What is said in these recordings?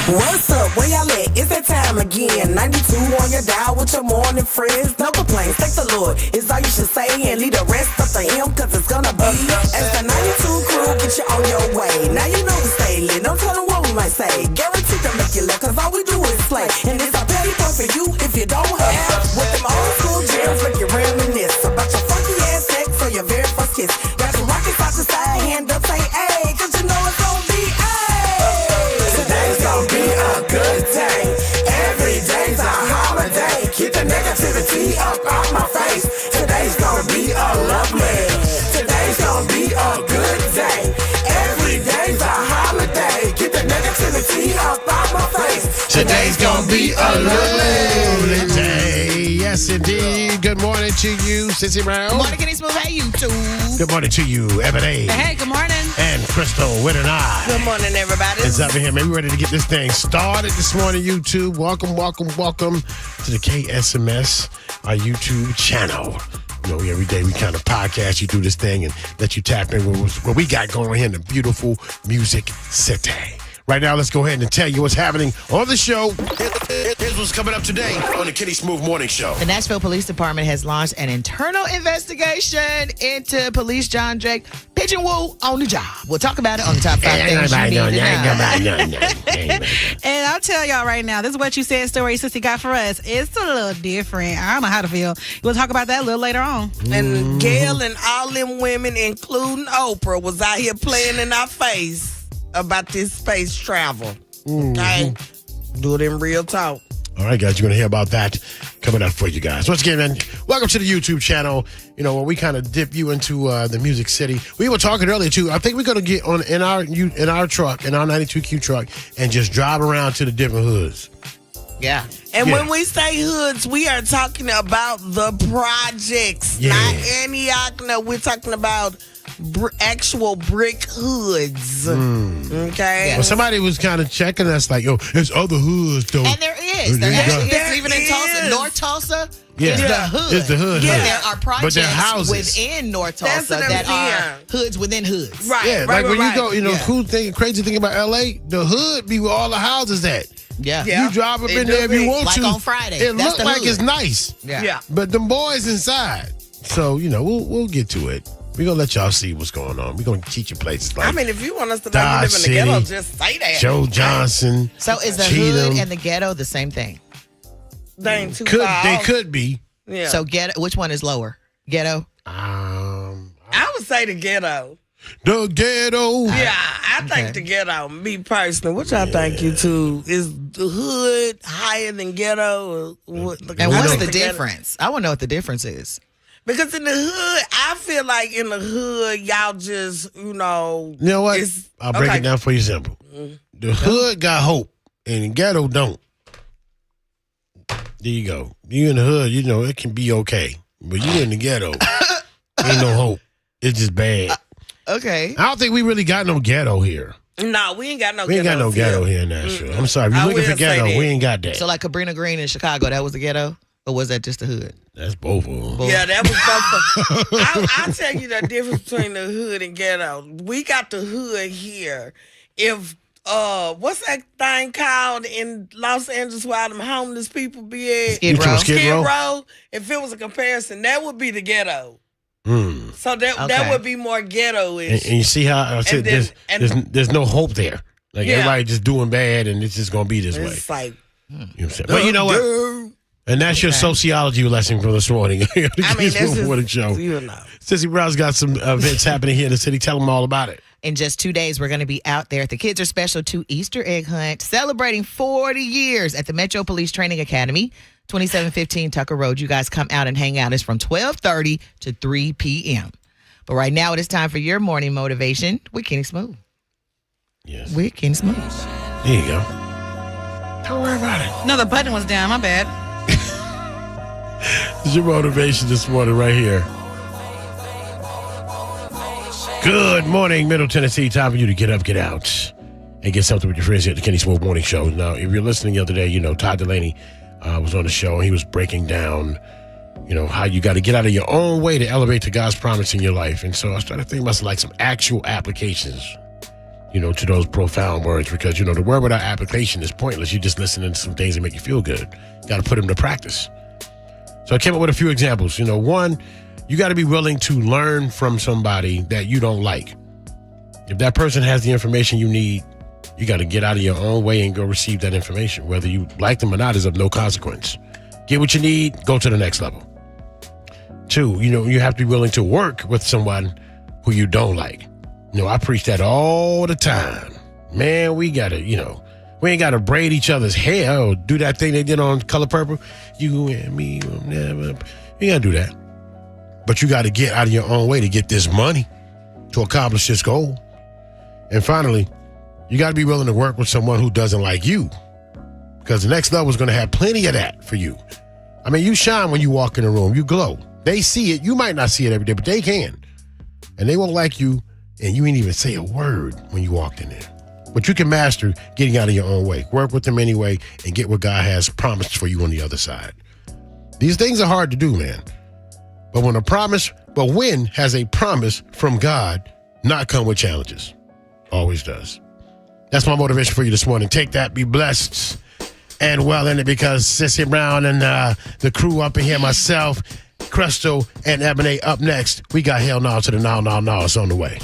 What's up? Where y'all at? It's that time again. 92 on your dial with your morning friends. No complaints. Thank the Lord. It's all you should say and leave the rest up to him, cause it's gonna be as the 92 crew get you on your way. Now you know we stay lit. Don't tell them what we might say. Guaranteed to make you laugh, cause all we do is play. And it's a petty point for you if you don't have with them old school jams, make you reminisce about your funky ass sex or your very first kiss. Got you rockin' side to side, hand up, say ayy, cause you know it's gonna be ayy. Today's gonna be a good day. Every day's a holiday. Keep the negativity up on my face. Today's gonna be a lovely. Today's gonna be a good day. Every day's a holiday. Keep the negativity up on my face. Today's gonna be a lovely day. Yes, indeed. Good morning to you, Sissy Brown. Good morning, Kenny Smooth. Hey, you too. Good morning to you, Ebony. Hey, good morning. And Crystal with an eye. Good morning, everybody. It's up in here, man. We're ready to get this thing started this morning, YouTube. Welcome to the Ksms, our YouTube channel. You know, every day we kind of podcast you through this thing and let you tap in with what we got going on here in the beautiful Music City. Right now, let's go ahead and tell you what's happening on the show. Here's what's coming up today on the Kenny Smooth Morning Show. The Nashville Police Department has launched an internal investigation into police John Drake pitching woo on the job. We'll talk about it on the top 5 things you need to know. And I'll tell y'all right now, this is what you said story Sissy got for us. It's a little different. I don't know how to feel. We'll talk about that a little later on. And Gail and all them women, including Oprah, was out here playing in our face about this space travel. Okay? Do it in real talk. All right, guys, you're going to hear about that coming up for you guys. Once again, man, welcome to the YouTube channel. You know, where we kind of dip you into the Music City. We were talking earlier, too. I think we're going to get on in our truck, in our 92Q truck, and just drive around to the different hoods. Yeah. And when we say hoods, we are talking about the projects, not Antioch. No, we're talking about actual brick hoods. Okay? Well, somebody was kind of checking us like, yo, there's other hoods, though. And there is. There actually is. Even in Tulsa, North Tulsa, is the hood. It's the hood. Yeah. There are projects but they're houses within North Tulsa that are hoods within hoods. Right. Yeah, right, like when right. you go, you know, cool thing, crazy thing about L.A., the hood be where all the houses at. Yeah. You drive up in there if you want like to. on Friday. It That's look the like hood. it's nice. Yeah. But them boys inside. So, you know, we'll get to it. We're going to let y'all see what's going on. We're going to teach you places like I mean, if you want us to know you live in the ghetto, just say that. Joe Johnson. So is the Cheatham. hood and the ghetto the same thing? They ain't too far They off. could be. Yeah. So ghetto, which one is lower? Ghetto? I would say the ghetto. The ghetto. Yeah, I think the ghetto. Me personally, which I think you too, is the hood higher than ghetto? And what's the difference? I want to know what the difference is. Because in the hood, I feel like in the hood, y'all just, You know what? I'll break it down for you simple. The hood got hope, and the ghetto don't. There you go. You in the hood, you know, it can be okay. But you in the ghetto, ain't no hope. It's just bad. Okay. I don't think we really got no ghetto here. No, we ain't got no ghetto. We ain't got no ghetto here in Nashville. I'm sorry. If you're looking for ghetto, we ain't got that. So like Cabrini Green in Chicago, that was the ghetto? Or was that just the hood? That's both of them. Yeah, that was both. I'll tell you the difference between the hood and ghetto. We got the hood here. If what's that thing called in Los Angeles where all them homeless people be at? Skid Row. Skid Row? If it was a comparison, that would be the ghetto. Mm. So that would be more ghetto-ish. And you see how I said there's no hope there. Like everybody just doing bad, and it's just gonna be this way. It's like, you know what I'm saying? But you know what? And that's your sociology lesson from this morning. I mean, this morning show. You know. Sissy Brown's got some events happening here in the city. Tell them all about it. In just 2 days, we're going to be out there at the Kids Are Special 2 Easter egg hunt, celebrating 40 years at the Metro Police Training Academy, 2715 Tucker Road. You guys come out and hang out. It's from 12:30 to 3 p.m. But right now, it is time for your morning motivation with Kenny Smooth. Yes. With Kenny Smooth. There you go. Don't worry about it. No, the button was down. My bad. It's your motivation this morning right here. Good morning, Middle Tennessee. Time for you to get up, get out, and get something with your friends here at the Kenny Smooth Morning Show. Now, if you're listening the other day, you know, Todd Delaney was on the show, and he was breaking down, you know, how you got to get out of your own way to elevate to God's promise in your life. And so I started thinking about like some actual applications to those profound words because, the word without application is pointless. You're just listening to some things that make you feel good. You got to put them to practice. So I came up with a few examples. One, you got to be willing to learn from somebody that you don't like. If that person has the information you need, you got to get out of your own way and go receive that information. Whether you like them or not is of no consequence. Get what you need, go to the next level. Two, you have to be willing to work with someone who you don't like. I preach that all the time. Man, we got to, we ain't got to braid each other's hair or do that thing they did on Color Purple. You and me will never. You got to do that. But you got to get out of your own way to get this money to accomplish this goal. And finally, you got to be willing to work with someone who doesn't like you. Because the next level is going to have plenty of that for you. I mean, you shine when you walk in the room. You glow. They see it. You might not see it every day, but they can. And they won't like you. And you ain't even say a word when you walked in there. But you can master getting out of your own way. Work with them anyway and get what God has promised for you on the other side. These things are hard to do, man. But when has a promise from God not come with challenges? Always does. That's my motivation for you this morning. Take that, be blessed, and well in it, because Sissy Brown and the crew up in here, myself, Crystal, and Ebony up next. We got Hell No to the No. It's on the way.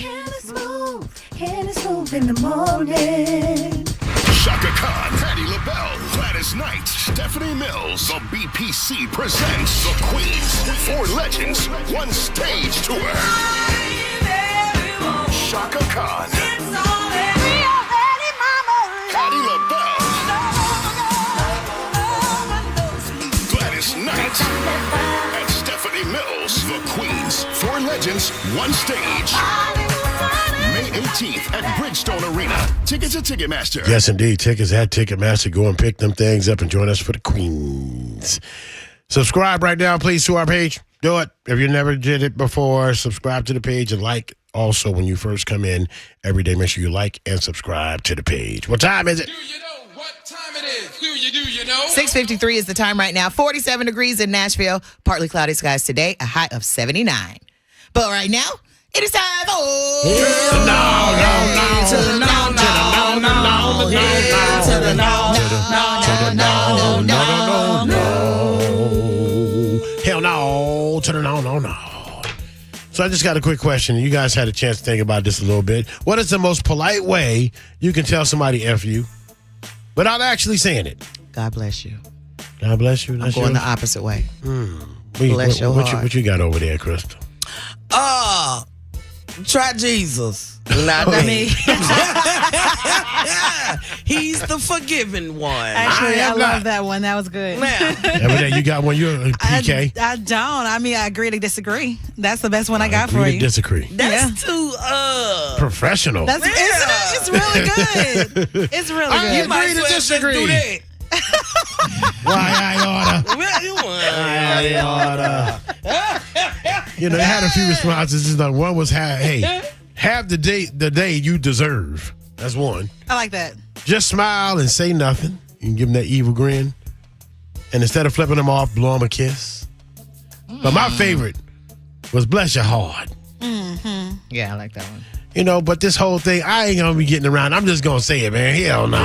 Can it's move in the morning. Shaka Khan, Patti LaBelle, Gladys Knight, Stephanie Mills. The BPC presents The Queens, 4 Legends, 1 Stage Tour. Shaka Khan, Patti LaBelle, Gladys Knight, and Stephanie Mills. The Queens, 4 Legends, 1 Stage. May 18th at Bridgestone Arena. Tickets at Ticketmaster. Yes, indeed. Tickets at Ticketmaster. Go and pick them things up and join us for the Queens. Subscribe right now, please, to our page. Do it. If you never did it before, subscribe to the page and like. Also, when you first come in every day, make sure you like and subscribe to the page. What time is it? Do you know what time it is? Do you know? 6:53 is the time right now. 47 degrees in Nashville. Partly cloudy skies today. A high of 79. But right now, it is time for... Hell no to the no. So I just got a quick question. You guys had a chance to think about this a little bit. What is the most polite way you can tell somebody F you without actually saying it? God bless you. God bless you. I'm That's going yours? the opposite way. Bless your heart. What you got over there, Crystal? Try Jesus. Not me. He's the forgiving one. Actually, I love that one. That was good. Now, Every day you got one. You're a PK. I don't. I mean, I agree to disagree. That's the best one I got Agree for to you. disagree. that's too Professional. That's isn't it? It's really good. It's really good. you might Agree to as well just disagree. do that. Why I oughta. Well, you want. You know, they had a few responses. One was, have the day you deserve. That's one. I like that. Just smile and say nothing. You can give them that evil grin. And instead of flipping them off, blow them a kiss. But my favorite was bless your heart. Yeah, I like that one. But this whole thing, I ain't going to be getting around. I'm just going to say it, man. Hell no.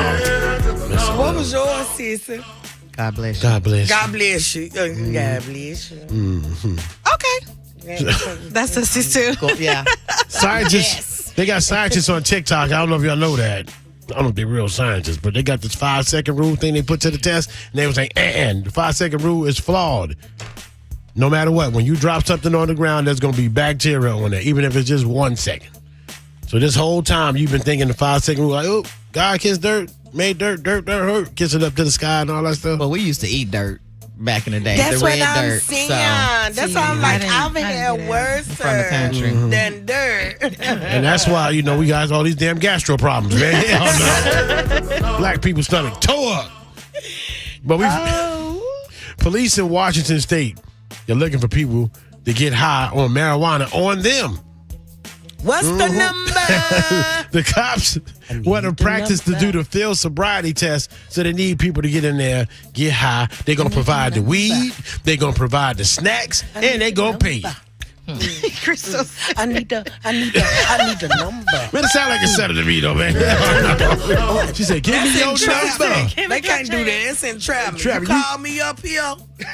What was yours, sister? God bless you. God bless you. God bless you. God bless you. Okay. That's a sis too. Cool. Yeah. Scientists, they got scientists on TikTok. I don't know if y'all know that. I don't know if they're real scientists, but they got this 5-second rule thing they put to the test, and they was like, the 5-second rule is flawed. No matter what, when you drop something on the ground, there's going to be bacteria on there, even if it's just 1 second. So this whole time, you've been thinking the 5-second rule, like, oh, God kissed dirt, made dirt hurt, kiss it up to the sky and all that stuff. Well, we used to eat dirt back in the day. That's the what red I'm dirt. saying. So, That's why I'm like, I've had worse from the country. than dirt. And that's why, we got all these damn gastro problems, man. Hell no. Black people's stomach toe up. But police in Washington State, they're looking for people to get high on marijuana on them. What's the number? The cops want to practice to do the field sobriety test, so they need people to get in there, get high. They're going to provide the weed, they're going to provide the snacks, and they're going to pay you. Crystal. I need the number. Man, it sound like a setter to me, though, man. She said, give me your number. They can't do that. It's in traffic. Traffic, You you- call me up here,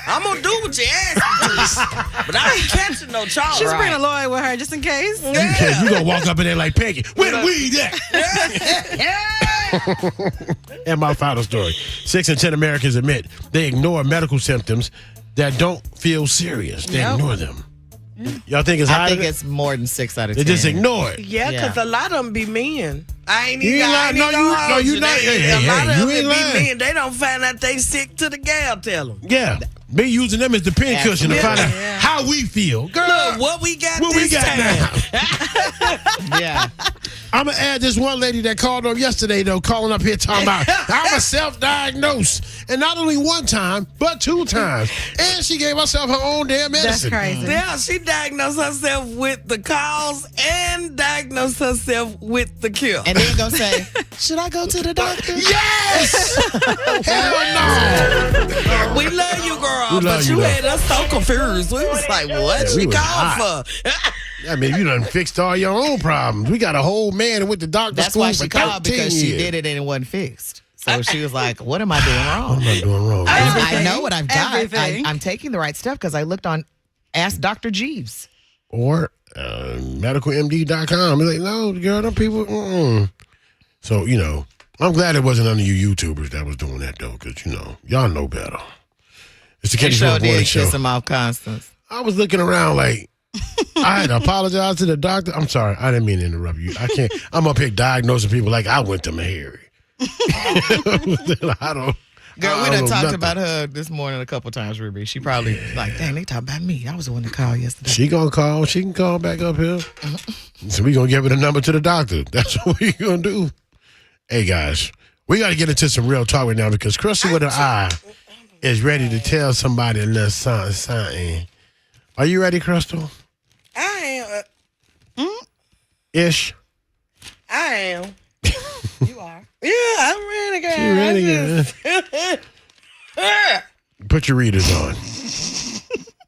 I'm going to do what you ask me to. But I ain't catching no charge. She's bringing a lawyer with her just in case. You gonna walk up in there like Peggy. Where the weed at? And my final story. 6 in 10 Americans admit they ignore medical symptoms that don't feel serious. They ignore them. Y'all think it's higher? I think it's more than 6 out of They 10. just ignore it. Yeah, because a lot of them be men. I ain't You even ain't lying. No, you not. Hey, A lot of you them ain't be lying. men. They don't find out they sick till the gal tell them. Yeah. Me using them as the pin cushion to find out Yeah. how we feel. Girl, Look, what we got what we this got time. now? Yeah. I'm going to add this one lady that called up yesterday, though, calling up here talking about, I'm a self-diagnosed. And not only one time, but 2 times. And she gave herself her own damn That's medicine. crazy. Yeah, she diagnosed herself with the cause and diagnosed herself with the cure. And then gonna say, should I go to the doctor? Yes! Hell no! We love you, girl, We love but you, you though. had us so confused. We was like, what Yeah, she we was called hot. for? I mean, you done fixed all your own problems. We got a whole man that went to doctor That's school why for she called, 13 because she years. did it and it wasn't fixed. So she was like, what am I doing wrong? I'm not doing wrong. I know what I've got. Everything. I'm taking the right stuff because I looked on Ask Dr. Jeeves. Or medicalmd.com. It's like, no, girl, them people, So, I'm glad it wasn't none of you YouTubers that was doing that, though, because, y'all know better. It's the She Kenny sure Morning did Show. kiss him off, Constance. I was looking around like, I had to apologize to the doctor. I'm sorry. I didn't mean to interrupt you. I can't. I'm up here diagnosing people like I went to Mahari. I don't. Girl, I we don't done know talked nothing. about her this morning a couple times, Ruby. She probably like, dang, they talk about me. I was the one that called yesterday. She gonna call. She can call back up here. So we gonna give her the number to the doctor. That's what we gonna do. Hey guys, we gotta get into some real talk right now because Crystal with her eye is ready to tell somebody a little something. Are you ready, Crystal? I am. Ish. I am. You are. Yeah, I'm ready, girl. You ready, girl? Put your readers on.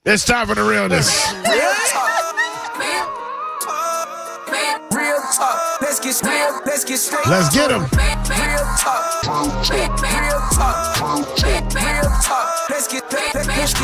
It's time for the realness. Real talk. Let's get real. Let's get straight. Let's get 'em. Real talk. Real talk. Real talk. Let's get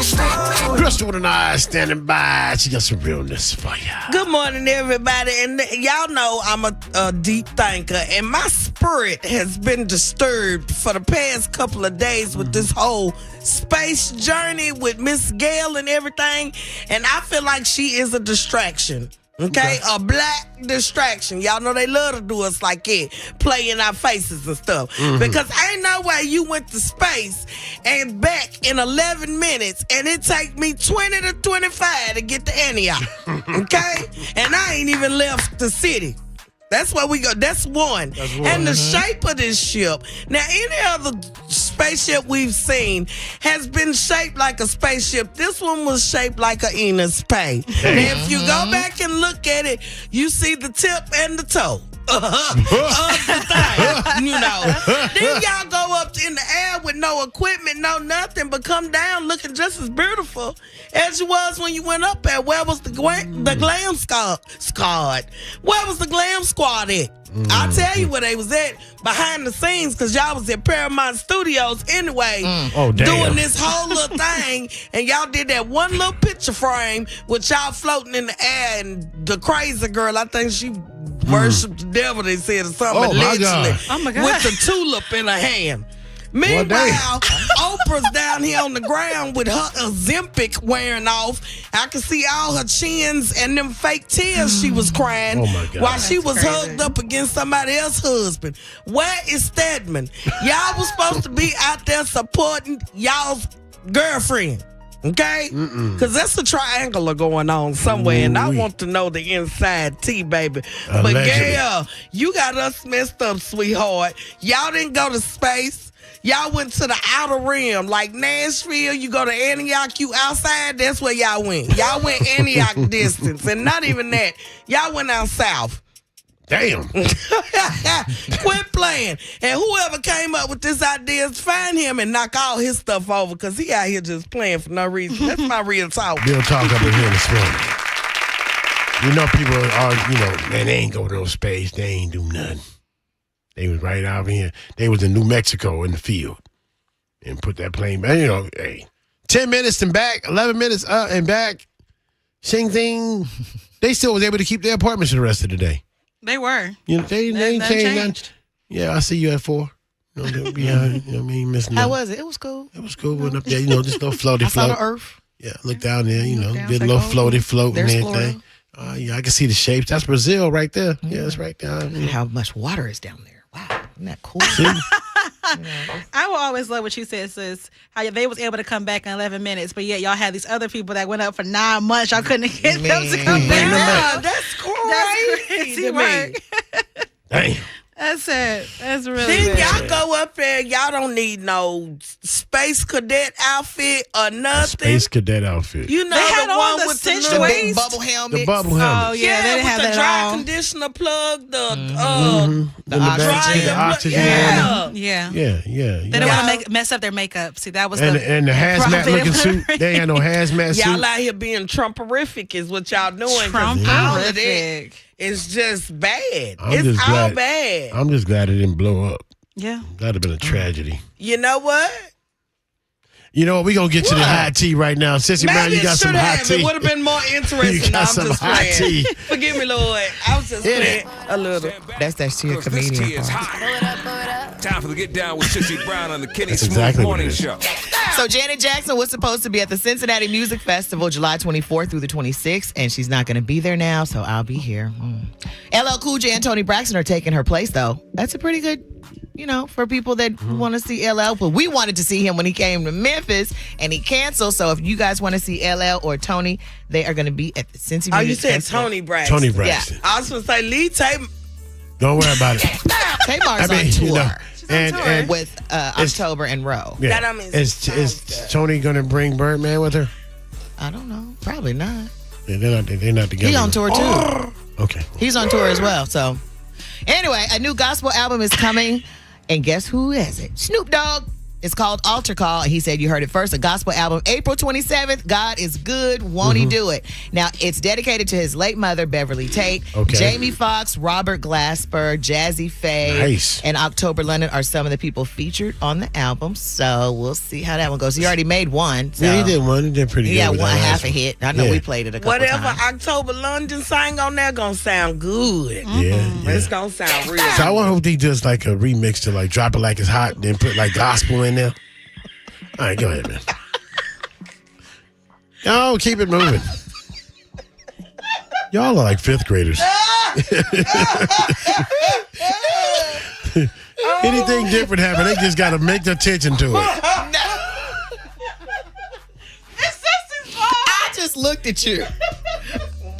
straight. Crystal with an eye standing by. She got some realness for you. Good morning, everybody. And y'all know I'm a deep thinker, and my spirit has been disturbed for the past couple of days with this whole space journey with Miss Gail and everything. And I feel like she is a distraction. Okay, a black distraction. Y'all know they love to do us like that, play in our faces and stuff. Because ain't no way you went to space and back in 11 minutes, and it take me 20 to 25 to get to Antioch. Okay, and I ain't even left the city. That's where we go. That's one. And the shape of this ship. Now, any other spaceship we've seen has been shaped like a spaceship. This one was shaped like a Enos Pay. Now, if you go back and look at it, you see the tip and the toe. Of the thing, Then y'all go up in the air with no equipment, no nothing, but come down looking just as beautiful as you was when you went up there. Where was the glam squad? Where was the glam squad at? I'll tell you where they was at, behind the scenes, because y'all was at Paramount Studios anyway, Oh, damn. doing this whole little thing, and y'all did that one little picture frame with y'all floating in the air, and the crazy girl, I think she worshiped the devil, they said, or something, Oh, my God. allegedly, Oh, my God. with the tulip in her hand. Meanwhile, Oprah's down here on the ground with her Ozempic wearing off. I can see all her chins and them fake tears she was crying Oh, my God. while she was crazy. hugged up against somebody else's husband. Where is Stedman? Y'all was supposed to be out there supporting y'all's girlfriend. Okay? Because that's a triangular going on somewhere, and I Ooh-wee. want to know the inside tea, baby. But Allegedly. Gail, you got us messed up, sweetheart. Y'all didn't go to space. Y'all went to the outer rim, like Nashville. You go to Antioch, you outside, that's where y'all went. Y'all went Antioch distance, and not even that. Y'all went out south. Damn. Quit playing. And whoever came up with this idea, find him and knock all his stuff over, because he out here just playing for no reason. That's my real talk. Real talk up in here this morning. You know, people are, man, they ain't go to no space. They ain't do nothing. They was right out here. They was in New Mexico in the field and put that plane back. 10 minutes and back, 11 minutes and back. Sing thing. They still was able to keep their apartments for the rest of the day. They were. They ain't changed nothing. Yeah, I see you at 4. Missing How was it? It was cool. It was cool. Went up there, just little floaty I saw float. the earth. Yeah, look down there, down, did a little floaty float and there's everything. Yeah, I can see the shapes. That's Brazil right there. Yeah, it's right there. How much water is down there? Wow, isn't that cool? I will always love what you said, sis. How they was able to come back in 11 minutes, but yet y'all had these other people that went up for 9 months. Y'all couldn't get them to come back. That's crazy. That's crazy to work. me. Damn. That's it. That's really Then bad. y'all go up there, y'all don't need no space cadet outfit or nothing. Space cadet outfit. You know They had the on one the with the cinched little waist. Bubble helmet. The bubble helmet. Oh, yeah, they didn't with have the that dry at all. conditioner plug, the The oxygen. The oxygen. Yeah. Yeah. They don't want to mess up their makeup. See, that was And the hazmat profit. looking suit. They ain't had no hazmat suit. Y'all out here being Trumperific is what y'all doing. 'cause Trump all of that horrific. is just bad. I'm It's just all glad- bad. I'm just glad it didn't blow up. Yeah. That'd have been a tragedy. You know what? You know what? We're going to get to the high tea right now. Sissy Brown, Maybe you got it some should high have. tea. It would have been more interesting. You got I'm some just high playing. tea. Forgive me, Lord. I was just playing a little. That's she a Cause this tea comedian. is part. hot. Time for the Get Down with Sissy Brown on the Kenny That's Smooth exactly what Morning it is. Show. So Janet Jackson was supposed to be at the Cincinnati Music Festival July 24th through the 26th, and she's not going to be there now, so I'll be here. LL Cool J and Toni Braxton are taking her place, though. That's a pretty good, for people that want to see LL. But we wanted to see him when he came to Memphis, and he canceled. So if you guys want to see LL or Tony, they are going to be at the Cincinnati Oh, you Music said Festival. Tony Braxton. Tony Braxton. I was going to say Lee Tate. Don't worry about it. Tamar's I mean, on tour and with October and Row. yeah. That means Is Tony going to bring Birdman with her? I don't know. Probably not. Yeah, they're not together. He's on tour, too. Okay. He's on tour as well. So, anyway, a new gospel album is coming, and guess who has it? Snoop Dogg. It's called Altar Call. He said you heard it first. A gospel album, April 27th. God is good. Won't he do it? Now, it's dedicated to his late mother, Beverly Tate. Okay. Jamie Foxx, Robert Glasper, Jazzy Faye, Nice. and October London are some of the people featured on the album. So, we'll see how that one goes. He already made one. So. Yeah, he did one. He did pretty He good. got with one that half last a hit. I know Yeah. we played it a couple Whatever times. October London sang on there going to sound good. Yeah. It's going to sound real. So I wonder if he does like a remix to like Drop It Like It's Hot, then put like gospel in there. All right, go ahead, man. No, keep it moving. Y'all are like fifth graders. Anything different happen, they just got to make the attention to it. I just looked at you.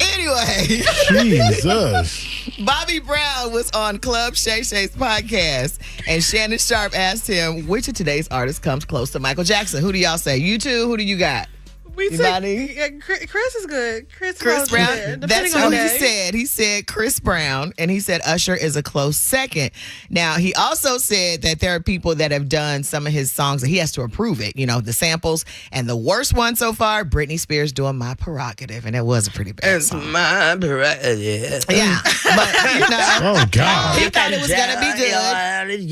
Anyway. Jesus. Bobby Brown was on Club Shay Shay's podcast, and Shannon Sharp asked him which of today's artists comes close to Michael Jackson. Who do y'all say? You two, who do you got? We Anybody? Chris is good. Chris Brown? good. That's Depending on who he day. said. He said Chris Brown, and he said Usher is a close second. Now, he also said that there are people that have done some of his songs, and he has to approve it, the samples. And the worst one so far, Britney Spears doing My Prerogative, and it was a pretty bad It's song. my prerogative. Yeah, but, Oh, God. he thought it was going to be good.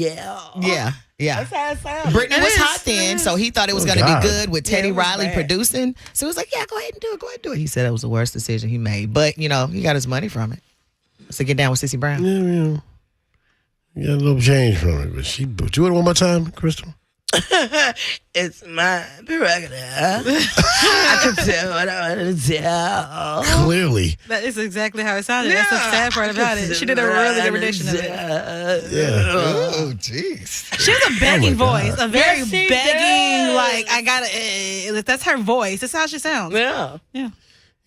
Yeah. Yeah. That's how it sounds. Britney was hot then, so he thought it was Oh, going to God. be good with Teddy it was Riley bad. producing. So he was like, yeah, go ahead and do it. Go ahead and do it. He said it was the worst decision he made. But, he got his money from it. So get down with Sissy Brown. Yeah. You got a little change from it, but do it one more time, Crystal. It's my prerogative. I can tell what I want to tell. Clearly. That is exactly how it sounded. That's the sad part about it. She did a really good rendition of it. Yeah. Oh, jeez. She has a begging voice, a very Yes, she begging, does. like I gotta. That's her voice. That's how she sounds. Yeah. Yeah,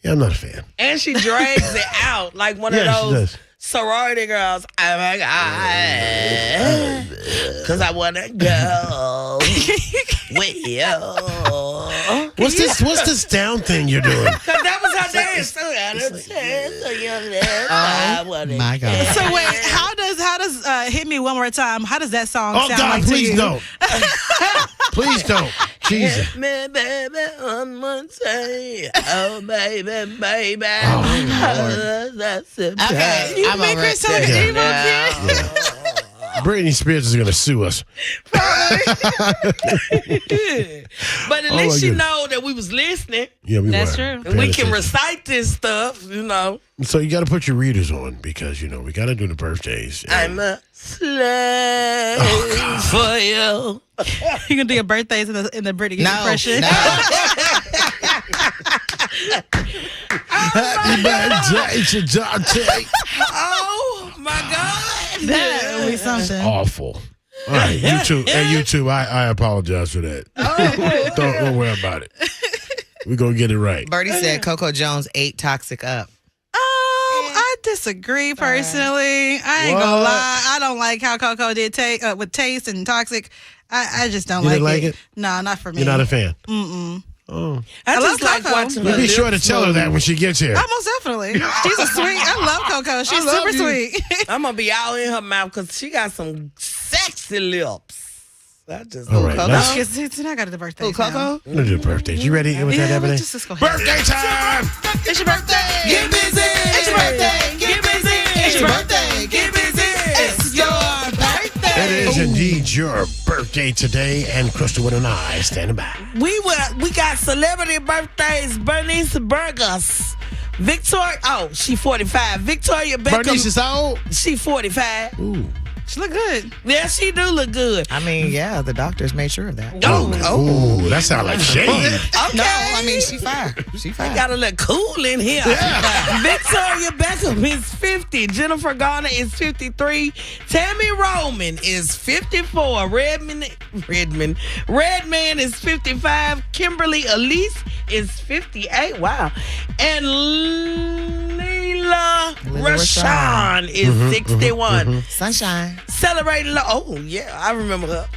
I'm not a fan. And she drags it out like one Yeah, of she those does. sorority girls. Oh my God. Because I want to go with you. What's this down thing you're doing? Because that was know, there is My God. So wait, how does Hit Me One More Time? How does that song Oh sound God, like to please you? don't. Please don't. Jesus. me, baby, one more time. Oh, baby, baby. That's it. Okay, You I'm make over her it. sound like an emo kid. Britney Spears is gonna sue us. But at Oh, my least she goodness. know that we was listening. Yeah, we That's were. true. And Paying we can attention. recite this stuff, you know. So you got to put your readers on because we got to do the birthdays. I'm a slave for you. You gonna do your birthdays in the British impression? No. Happy birthday to Dante. Oh, my God. That would be something. Awful. All right, YouTube. Hey, YouTube. I apologize for that. Don't worry about it. We're gonna get it right. Birdie said Coco Jones ate Toxic up. I disagree personally. I ain't What? gonna lie. I don't like how Coco did with Taste and Toxic. I just don't You like didn't like it? No, not for me. You're not a fan. I I just love like Coco. watching You her be sure to lips tell her move. that when she gets here. Oh, most definitely. She's a sweet. I love Coco. She's love super you. sweet. I'm going to be all in her mouth because she got some sexy lips. I just All right, Coco? let's I got the birthday. Ooh, Coco? do the birthdays. You ready with that, Yeah, Ebony? let's just go ahead. Birthday time! It's your birthday. Get busy. It's your birthday. Get busy. It's your birthday. Get busy. It's your birthday. It is indeed your birthday today, and Crystal and I standing by. We got celebrity birthdays. Bernice Burgos. Victoria, she 45. Victoria Beckham. Bernice is old. She 45. Ooh. She look good. Yeah, she do look good. I mean, yeah, the doctors made sure of that. Ooh, that sound like shade. Okay. No, I mean, she fine. She fine. Got to look cool in here. Victoria Beckham is 50. Jennifer Garner is 53. Tammy Roman is 54. Redman is 55. Kimberly Elise is 58. Wow. And Leela Rashawn is 61. Sunshine. Celebrating, I remember her.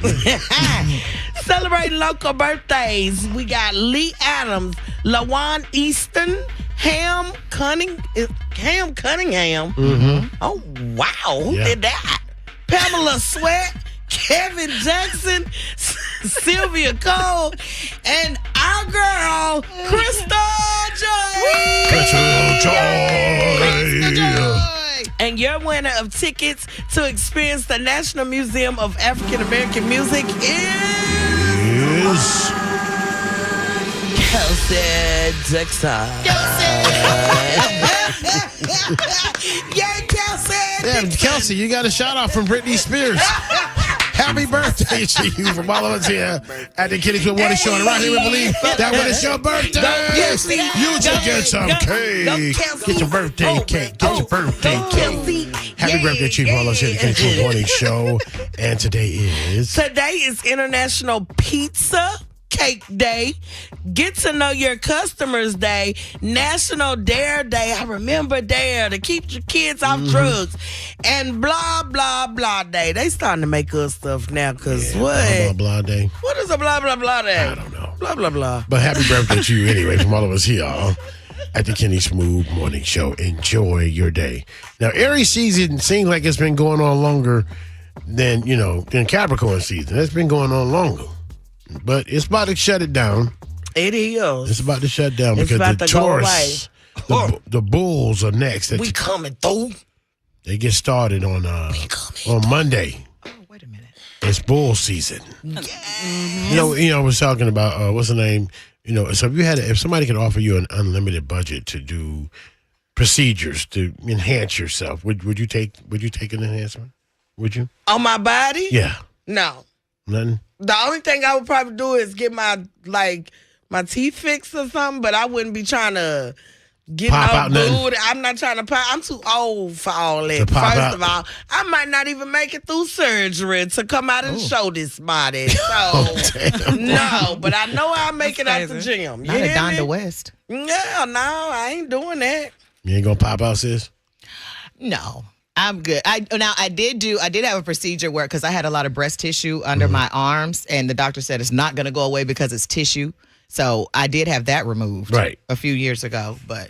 Celebrating local birthdays. We got Lee Adams, LaJuan Easton, Ham Cunningham. Oh, wow. Who Yeah. did that? Pamela Sweat, Kevin Jackson, Sylvia Cole, and our girl, Crystal Joy. Joy. And your winner of tickets to experience the National Museum of African American Music is Kelsey Jackson. Yeah, Kelsey. Yeah, Kelsey, you got a shout out from Britney Spears. Happy birthday to you from all of us here at the Kitties with Water Show. And right here, we believe that when it's your birthday, Kelsey. you should get some cake. Kelsey. Get your birthday cake. Get your birthday cake. Happy birthday to you from all of us here at the Kitties with Water Show. And today is... Today is International Pizza Cake Day, Get to Know Your Customers Day, National Dare Day. I remember Dare to keep your kids off drugs, and blah blah blah day. They starting to make us stuff now because Blah, what? blah, day. What is a blah blah blah day? I don't know. Blah blah blah. But happy birthday to you anyway from all of us here at the Kenny Smooth Morning Show. Enjoy your day. Now, Aries season seems like it's been going on longer than Capricorn season. It's been going on longer. But it's about to shut it down. It is. It's about to shut down It's because about the to go Taurus, the Bulls are next. We coming through. They get started on Monday. Oh, wait a minute. It's bull season. I was talking about what's the name? So if somebody could offer you an unlimited budget to do procedures to enhance yourself, would you take an enhancement? Would you? On my body? Yeah. No. Nothing. The only thing I would probably do is get my teeth fixed or something, but I wouldn't be trying to get Pop no out nothing. booty. I'm not trying to pop. I'm too old for all that. To pop First out. of all, I might not even make it through surgery to come out and show this body. So Damn. no, but I know I'll make it out the crazy. gym. You Not a hear Donda me? West. Yeah, no, I ain't doing that. You ain't gonna pop out, sis? No, I'm good. I did have a procedure where, because I had a lot of breast tissue under my arms, and the doctor said it's not going to go away because it's tissue. So I did have that removed Right. a few years ago, but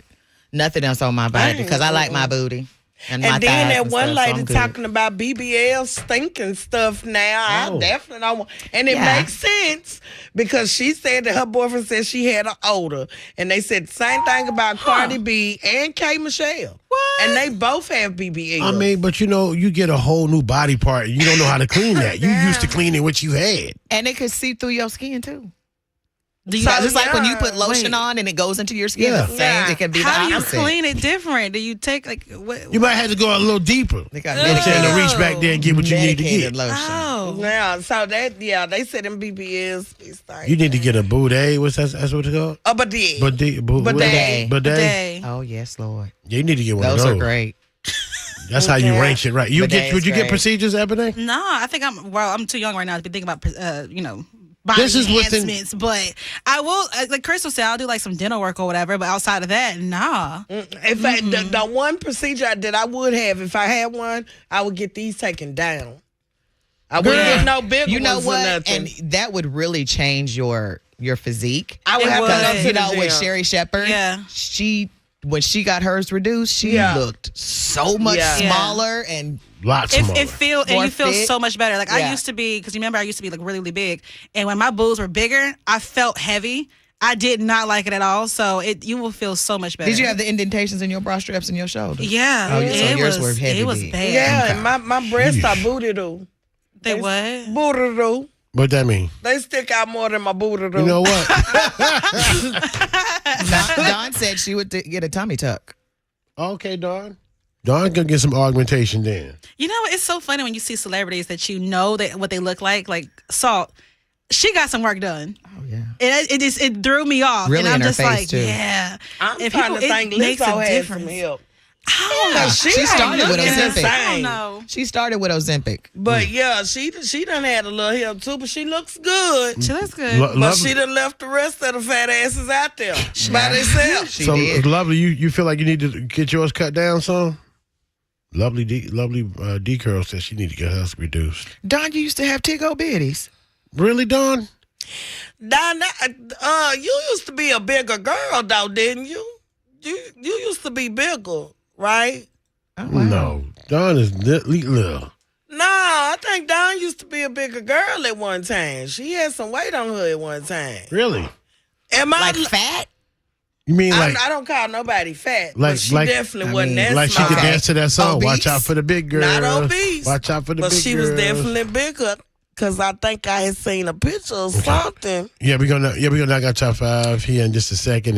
nothing else on my body because I like my booty. And my And then thighs that and one stuff, so lady I'm good. talking about BBL stinking stuff now. Oh. I definitely don't want. And it Yeah. makes sense because she said that her boyfriend said she had an odor. And they said the same thing about Cardi B and K. Michelle. What? And they both have BBL. I mean, but you get a whole new body part and you don't know how to clean that. You used to cleaning what you had. And it could see through your skin too. Do So just like when you put lotion Wait. on and it goes into your skin, Yeah. the same. It can be How the do you opposite. clean it different? Do you take like what? You might have to go a little deeper. They got You know what I'm saying? To medicated, reach back there and get what you need to medicated get. lotion. Oh, Yeah, so they said them BBLs be stinking. You need to get a bidet. What's that? That's what it's called? A bidet. Bidet. Bidet. Bidet. Oh yes, Lord. Yeah, you need to get one Those of those. are great. That's how you rank it right. Would you get great. procedures, Ebony? no, I think I'm too young right now to be thinking about body This is within- enhancements. But I will, like Crystal said, I'll do like some dental work or whatever. But outside of that, nah. If the one procedure that I would have, if I had one, I would get these taken down. I wouldn't get no big You know ones or what? nothing. And that would really change your physique. I would It have would. to go to You the know, with gym. Sherry Shepherd, Yeah. when she got hers reduced, she Yeah. looked so much Yeah. smaller and Lots It smaller. you More feel fit. so much better. Like I Yeah. used to be, because you remember I used to be like really, really big, and when my boobs were bigger, I felt heavy. I did not like it at all. So you will feel so much better. Did you have the indentations in your bra straps and your shoulders? Yeah, Oh, yeah. So it yours was. were heavy It was big. bad. Yeah, Okay. and my breasts are booty do. They what? Booty do. What that mean? They stick out more than my booty do. You know what? Dawn said she would get a tummy tuck. Okay, Dawn. Dawn gonna get some augmentation then. You know what? It's so funny when you see celebrities that you know that what they look like Salt. She got some work done. Oh yeah. And it threw me off. Really and I'm in her just face, like, too. yeah. I'm And trying people- to it think makes a Lizzo had difference. some help. Yeah. She ain't started with looking the Ozempic. I don't same. know. She started with Ozempic. But yeah, she done had a little help too, but she looks good. She looks good. Lo- But lovely. she done left the rest of the fat asses out there by themselves. She So did. lovely. You feel like you need to get yours cut down, son? Lovely D Curl says she need to get hers reduced. Dawn, you used to have Tiggo bitties. Really, Dawn? Donna, you used to be a bigger girl though, didn't you? You used to be bigger, right? Oh, wow. No, Dawn is little. No, I think Dawn used to be a bigger girl at one time. She had some weight on her at one time. Really? Am I? Like fat? You mean I, like I don't call nobody fat, Like- but she like- definitely I wasn't mean, that like she small. could dance to that song? Obese? Watch out for the big girls. Not obese. Watch out for the But big she girls. was definitely bigger because I think I had seen a picture or something. Yeah, we're gonna knock out top 5 here in just a second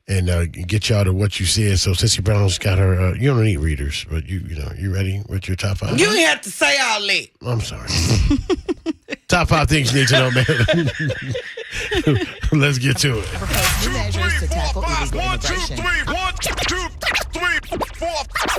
and get y'all to what you said. So Sissy Brown's got her. You don't need readers, but you ready with your top 5? You didn't have to say all that. I'm sorry. Top 5 things you need to know, man. Let's get to it. New measures to tackle illegal immigration. 1, 2, 3, 4,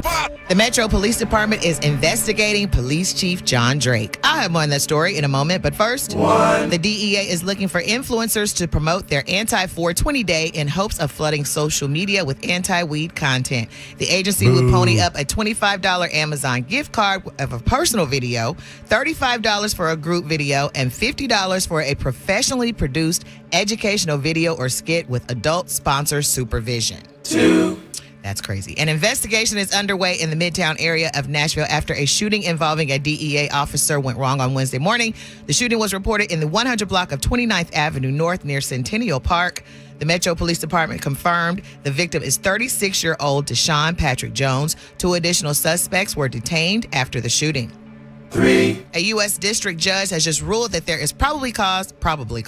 5. The Metro Police Department is investigating Police Chief John Drake. I'll have more on that story in a moment, but first, the DEA is looking for influencers to promote their anti-420 day in hopes of flooding social media with anti-weed content. The agency would pony up a $25 Amazon gift card of a personal video, $35 for a group video, and $50 for a professionally produced educational video or skit with adult sponsor supervision. That's crazy. An investigation is underway in the Midtown area of Nashville after a shooting involving a DEA officer went wrong on Wednesday morning. The shooting was reported in the 100 block of 29th Avenue North near Centennial Park. The Metro Police Department confirmed the victim is 36-year-old Deshaun Patrick Jones. 2 additional suspects were detained after the shooting. A U.S. district judge has just ruled that there is probable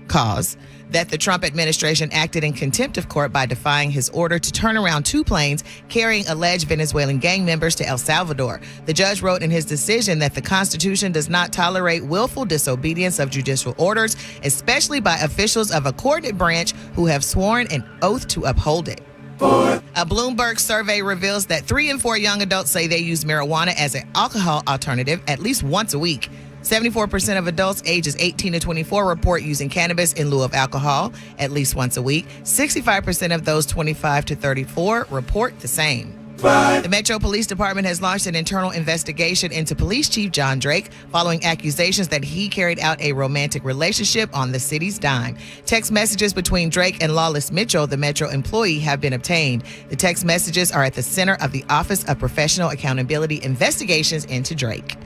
cause that the Trump administration acted in contempt of court by defying his order to turn around 2 planes carrying alleged Venezuelan gang members to El Salvador. The judge wrote in his decision that the Constitution does not tolerate willful disobedience of judicial orders, especially by officials of a coordinate branch who have sworn an oath to uphold it. A Bloomberg survey reveals that 3 in 4 young adults say they use marijuana as an alcohol alternative at least once a week. 74% of adults ages 18 to 24 report using cannabis in lieu of alcohol at least once a week. 65% of those 25 to 34 report the same. The Metro Police Department has launched an internal investigation into Police Chief John Drake following accusations that he carried out a romantic relationship on the city's dime. Text messages between Drake and Lawless Mitchell, the Metro employee, have been obtained. The text messages are at the center of the Office of Professional Accountability investigations into Drake.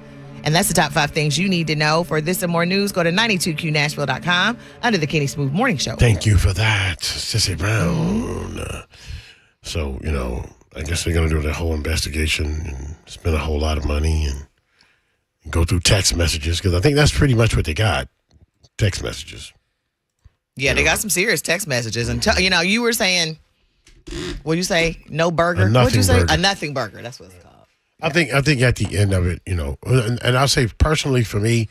And that's the top 5 things you need to know. For this and more news, go to 92qnashville.com under the Kenny Smooth Morning Show. Thank you for that, Sissy Brown. So, I guess they're going to do the whole investigation and spend a whole lot of money and go through text messages, because I think that's pretty much what they got, text messages. Yeah, they got some serious text messages. And, you were saying, what'd you say? No burger? What'd you say? Burger. A nothing burger. That's what it's called. I think at the end of it, and I'll say personally for me,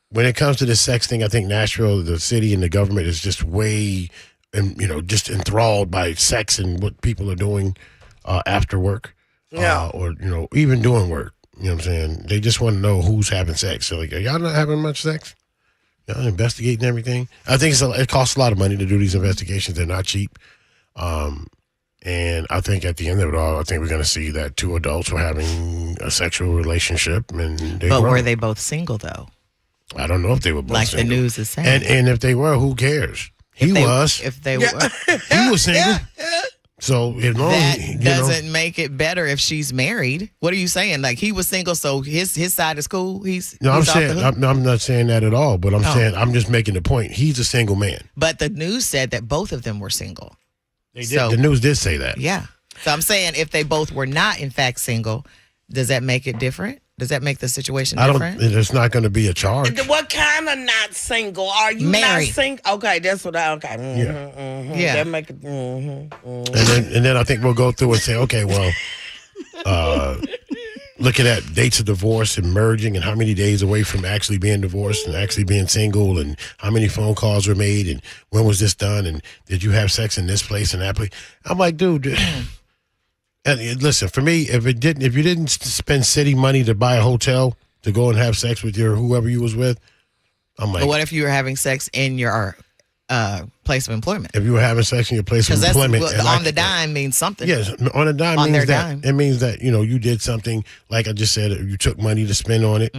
when it comes to this sex thing, I think Nashville, the city and the government is just way, just enthralled by sex and what people are doing after work. Or even doing work. You know what I'm saying? They just want to know who's having sex. So like, are y'all not having much sex? Y'all investigating everything? I think it costs a lot of money to do these investigations. They're not cheap. And I think at the end of it all, I think we're going to see that 2 adults were having a sexual relationship. But were they both single, though? I don't know if they were both single. Like the news is saying. And if they were, who cares? He was single. So that doesn't make it better if she's married. What are you saying? Like, he was single, so his side is cool. I'm not saying that at all. But I'm saying, I'm just making the point. He's a single man. But the news said that both of them were single. They did. The news did say that. Yeah. So I'm saying, if they both were not in fact single, does that make it different? Does that make the situation different? There's not going to be a charge. What kind of not single? Are you married? Not single? Okay, that's what I. Okay. Mm-hmm, Yeah. That make it. And then I think we'll go through and say, okay, well, looking at dates of divorce and merging and how many days away from actually being divorced and actually being single and how many phone calls were made and when was this done and did you have sex in this place and that place? I'm like, dude. And listen, for me, if you didn't spend city money to buy a hotel to go and have sex with whoever you was with, I'm like. But what if you were having sex in your place of employment? If you were having sex in your place of employment, on the dime means something. Yes, on a dime on means their that dime. it means that you did something, like I just said, you took money to spend on it,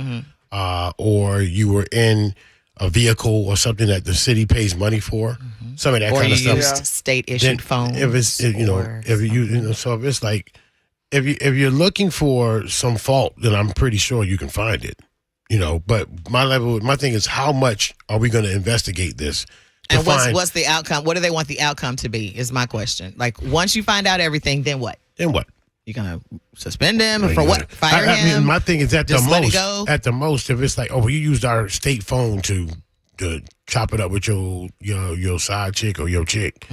or you were in a vehicle or something that the city pays money for, some of that kind of stuff. Or you used state-issued phones. If it's so if it's like if you're looking for some fault, then I'm pretty sure you can find it. But my thing is, how much are we going to investigate this? And what's the outcome? What do they want the outcome to be? Is my question. Like, once you find out everything, then what? Then what? You gonna suspend him for what? Fire him? I mean, my thing is at Just let it the go? most. At the most, if it's like, oh, well, you used our state phone to chop it up with your side chick or your chick.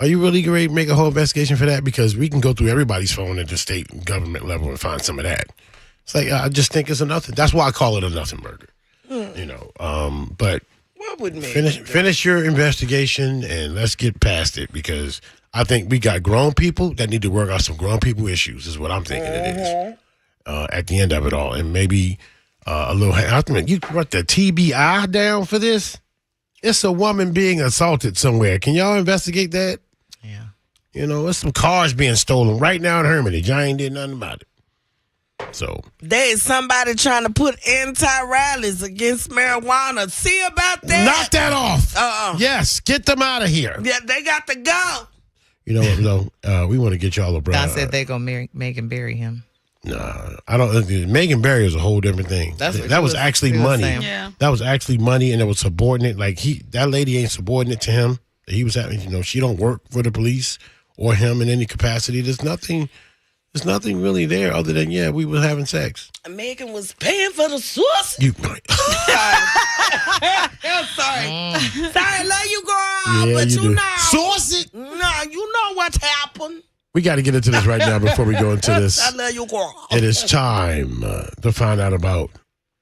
Are you really ready to make a whole investigation for that? Because we can go through everybody's phone at the state and government level and find some of that. It's like, I just think it's a nothing. That's why I call it a nothing burger. But What would make finish your investigation and let's get past it, because I think we got grown people that need to work out some grown people issues is what I'm thinking it is at the end of it all. And maybe a little, you brought the TBI down for this? It's a woman being assaulted somewhere. Can y'all investigate that? Yeah. There's some cars being stolen right now in Hermitage. I ain't did nothing about it. So there is somebody trying to put anti-rallies against marijuana. See about that? knock that off. Yes, get them out of here. Yeah, they got to go. You know what, though? We want to get y'all a brother. Don said they gonna make him bury him. Nah, I don't. Megan Barry is a whole different thing. That was actually money. Yeah. That was actually money, and it was subordinate. Like that lady ain't subordinate to him. He was having, she don't work for the police or him in any capacity. There's nothing really there other than we were having sex. Megan was paying for the sauce. Sorry, sorry, love you, girl, but you know, sauce it. No, you know what's happened. We got to get into this right now before we go into this. I love you, girl. It is time to find out about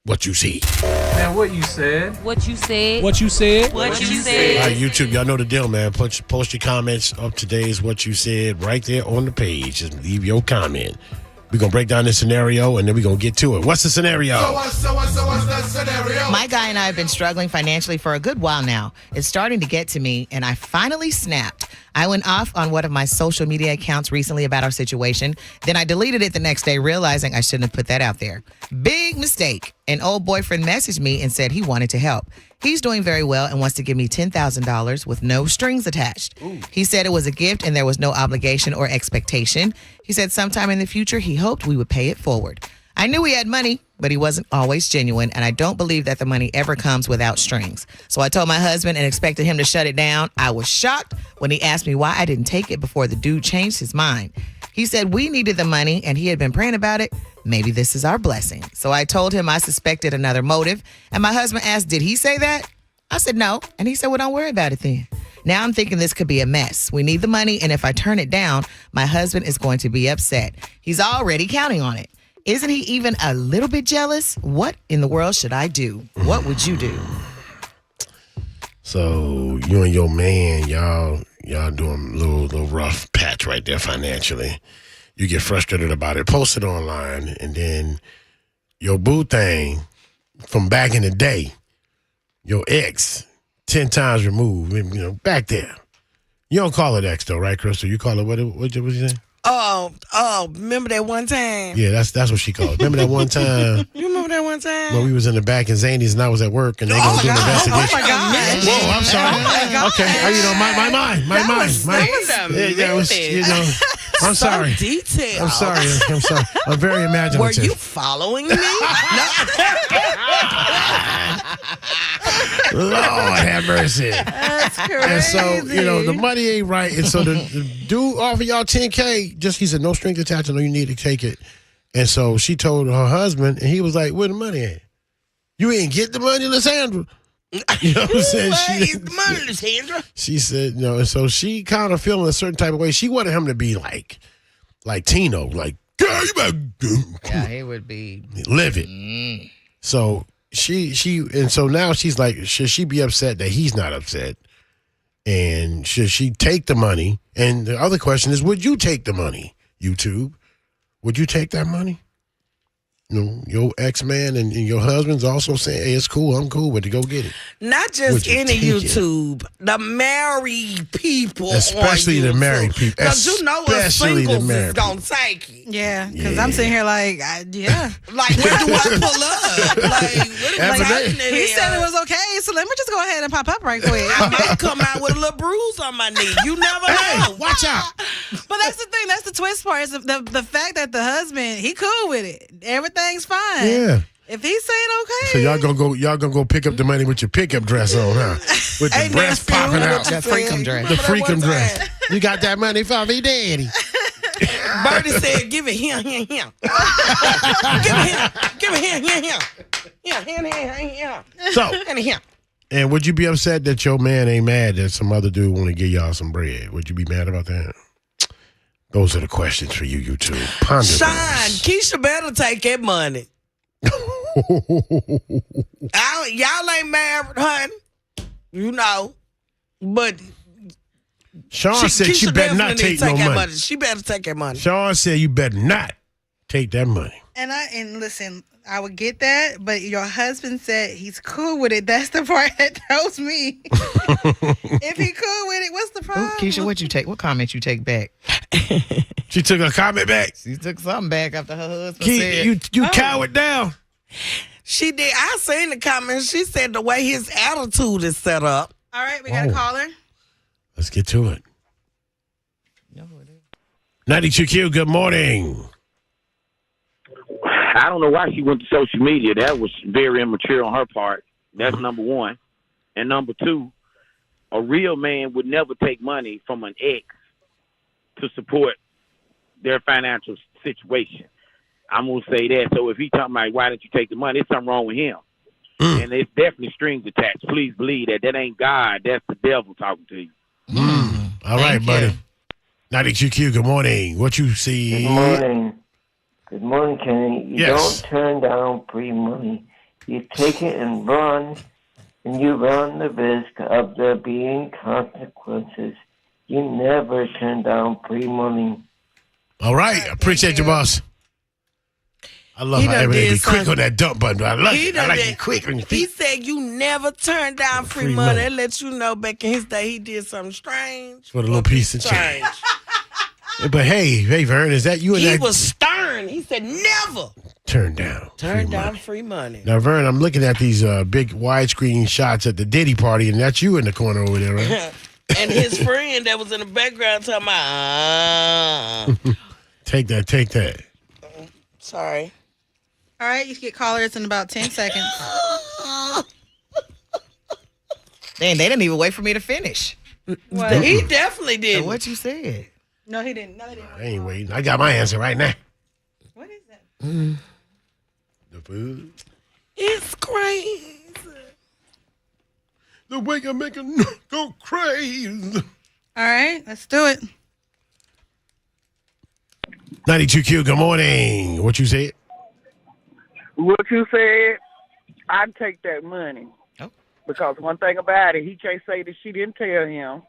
what you see. Man, what you said? What you said? What you said? What you said? All right, YouTube, y'all know the deal, man. Post your comments of today's What You Said right there on the page. Just leave your comment. We're going to break down this scenario, and then we're going to get to it. What's the scenario? So what's the scenario? My guy and I have been struggling financially for a good while now. It's starting to get to me, and I finally snapped. I went off on one of my social media accounts recently about our situation. Then I deleted it the next day, realizing I shouldn't have put that out there. Big mistake. An old boyfriend messaged me and said he wanted to help. He's doing very well and wants to give me $10,000 with no strings attached. He said it was a gift and there was no obligation or expectation. He said sometime in the future he hoped we would pay it forward. I knew he had money, but he wasn't always genuine, and I don't believe that the money ever comes without strings. So I told my husband and expected him to shut it down. I was shocked when he asked me why I didn't take it before the dude changed his mind. He said we needed the money, and he had been praying about it. Maybe this is our blessing. So I told him I suspected another motive, and my husband asked, did he say that? I said no, and he said, well, don't worry about it then. Now I'm thinking this could be a mess. We need the money, and if I turn it down, my husband is going to be upset. He's already counting on it. Isn't he even a little bit jealous? What in the world should I do? What would you do? So you and your man, y'all doing a little rough patch right there financially. You get frustrated about it, post it online, and then your boo thing from back in the day, your ex, 10 times removed, back there. You don't call it ex though, right, Crystal? You call it what you say? Remember that one time? Yeah, that's what she called it. Remember that one time? You remember that one time? When we was in the back in Zany's and I was at work and they gonna do an investigation. Oh my God. Whoa, I'm sorry. Oh my God. Okay, my mind. I'm sorry. Detail. I'm sorry. I'm very imaginative. Were you following me? Lord have mercy. That's crazy. And so, the money ain't right. And so the dude offered y'all $10K. He said, no strings attached. I know you need to take it. And so she told her husband, and he was like, where the money at? You ain't get the money, Lysandra. You know what I'm saying? Where's the money, Lysandra? She said, and so she kind of feeling a certain type of way. She wanted him to be like Tino, like, girl, you better Yeah, he would be. live it. So so now she's like, should she be upset that he's not upset? And should she take the money? And the other question is, would you take the money, YouTube? Would you take that money? Your ex-man and your husband's also saying, hey, it's cool, I'm cool, but to go get it. Not just any YouTube, the married people. Especially the married people. Because you know what singles is going to take you. Yeah, because I'm sitting here like, yeah. Like, where do I pull up? He said it was okay, so let me just go ahead and pop up right quick. I might come out with a little bruise on my knee. You never know. Watch out. But that's the thing. That's the twist part. Is the fact that the husband, he cool with it. Everything's fine. Yeah. If he's saying okay. So y'all gonna go pick up the money with your pickup dress on, huh? With the breast popping out. That freakum dress. The freakum dress. You got that money for me, daddy. Birdie said, give it here. Give it here. So, Here. and would you be upset that your man ain't mad that some other dude want to give y'all some bread? Would you be mad about that? Those are the questions for you, YouTube. Ponder Shine, those. Keisha better take that money. Y'all ain't married, honey. But Sean said Keisha you better not definitely take no that money. She better take that money. Sean said you better not take that money. And listen, I would get that, but your husband said he's cool with it. That's the part that tells me. If he cool with it, what's the problem? Ooh, Keisha, what comment you take back? She took a comment back. She took something back after her husband said. You cowered down. She did. I seen the comments. She said the way his attitude is set up. All right, we got a caller. Let's get to it. 92Q, good morning. I don't know why she went to social media. That was very immature on her part. That's number one. And number two, a real man would never take money from an ex to support their financial situation. I'm going to say that. So if he's talking about why didn't you take the money, there's something wrong with him. And there's definitely strings attached. Please believe that. That ain't God. That's the devil talking to you. All right, buddy. 92Q, good morning. What you see? Good morning. Good morning, Kenny. You Yes. don't turn down free money. You take it and run, and you run the risk of there being consequences. You never turn down free money. All right. Appreciate you, boss. I love He how done everybody did be quick something. on that dump button. I like He it. I done like did- it quick on your He feet. said you never turn down free Free money. money. That lets you know back in his day he did something strange. For the little piece of change. But hey, Vern, is that you and He that was stern. He said never turn down? turn free down money. free money. Now, Vern, I'm looking at these big widescreen shots at the Diddy party, and that's you in the corner over there, right? And his friend that was in the background talking about, Take that. sorry. All right, you can get callers in about 10 seconds. Dang, they didn't even wait for me to finish. What? He definitely did. What you said? No, he didn't. No, he didn't. I ain't waiting. I got my answer right now. What is that? The food. It's crazy. The way you make it go crazy. All right, let's do it. 92Q, good morning. What you said? What you said, I'd take that money. Oh. Because one thing about it, he can't say that she didn't tell him.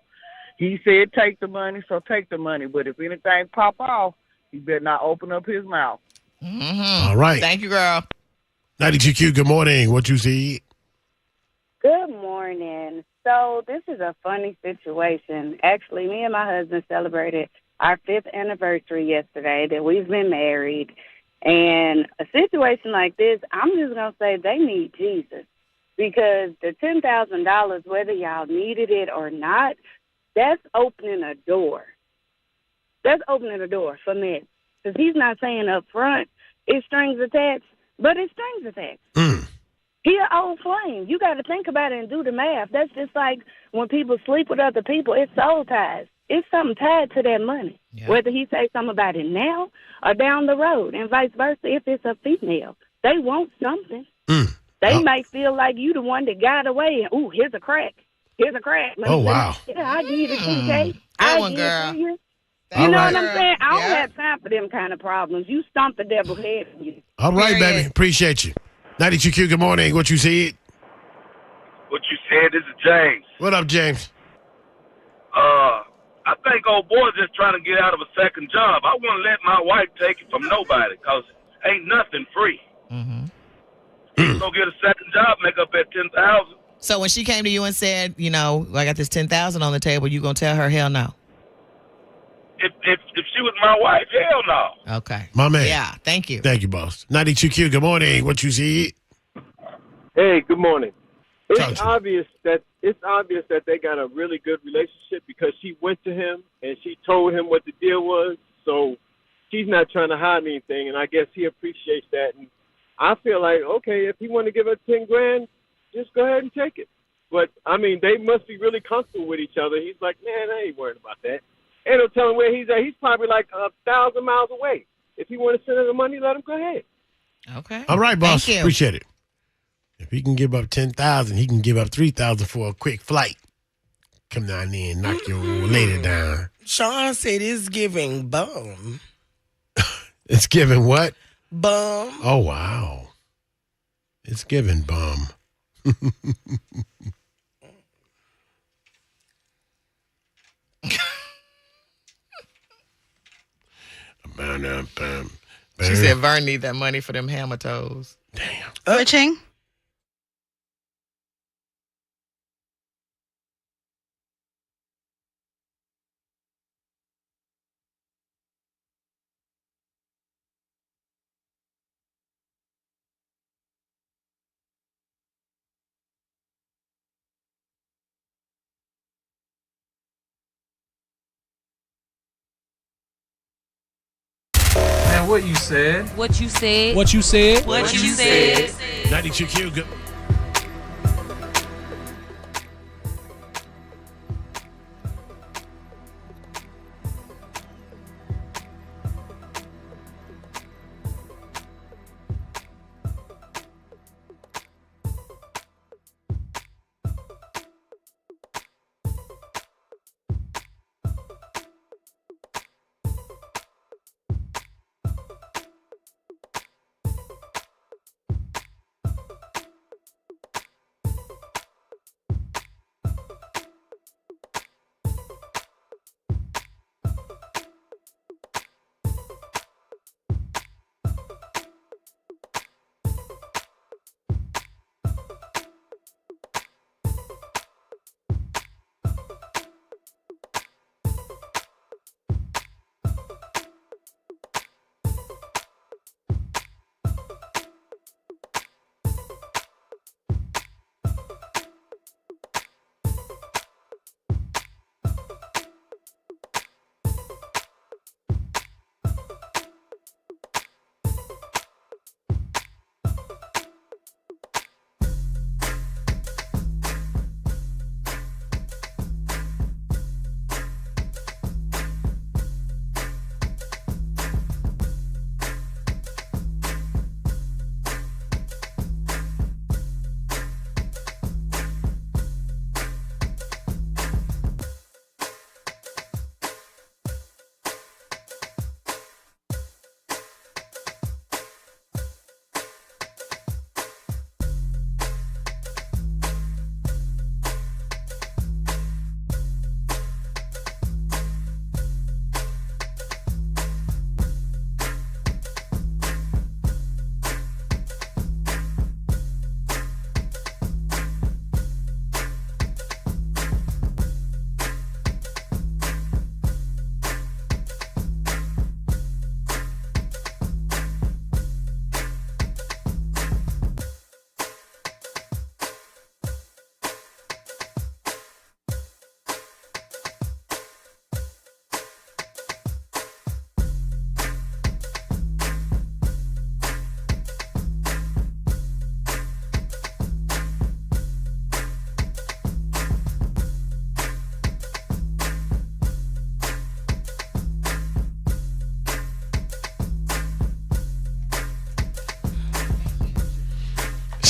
He said take the money, so take the money. But if anything pop off, he better not open up his mouth. Mm-hmm. All right. Thank you, girl. 92Q, good morning. What you said? Good morning. So this is a funny situation. Actually, me and my husband celebrated our 5th anniversary yesterday that we've been married. And a situation like this, I'm just going to say they need Jesus. Because the $10,000, whether y'all needed it or not, that's opening a door. That's opening a door for men. Because he's not saying up front, it's strings attached, but it's strings attached. He an old flame. You got to think about it and do the math. That's just like when people sleep with other people, it's soul ties. It's something tied to that money. Yeah. Whether he say something about it now or down the road, and vice versa if it's a female. They want something. They might feel like you the one that got away. And, ooh, here's a crack. Here's a crack. Oh, wow. Yeah, I give it to you, Kay. That I one, give girl. it to you. All You know right. what I'm saying? I don't have time for them kind of problems. You stomp the devil's head for you. All right, Period. baby. Appreciate you. 92Q, good morning. What you said? What you said, this is James. What up, James? I think old boy's just trying to get out of a second job. I wouldn't let my wife take it from nobody because ain't nothing free. He's going to get a second job, make up that $10,000. So when she came to you and said, you know, I got this $10,000 on the table, you gonna tell her hell no? If she was my wife, hell no. Okay. My man. Yeah. Thank you. Thank you, boss. 92Q, good morning. What you said? Hey, good morning. Talk It's to me. obvious that they got a really good relationship because she went to him and she told him what the deal was. So she's not trying to hide anything, and I guess he appreciates that. And I feel like, okay, if he want to give her $10,000, just go ahead and take it. But I mean, they must be really comfortable with each other. He's like, man, I ain't worried about that. And they'll tell him where he's at. He's probably like 1,000 miles away. If he want to send her the money, let him go ahead. Okay. All right, boss. Thank you. Appreciate it. If he can give up 10,000, he can give up 3,000 for a quick flight. Come down there and knock your old lady down. Sean said it's giving bum. It's giving what? Bum. Oh, wow. It's giving bum. She said Vern need that money for them hammer toes. Switching. Man, what you said? What you said? What you said? What you said? 92Q, good.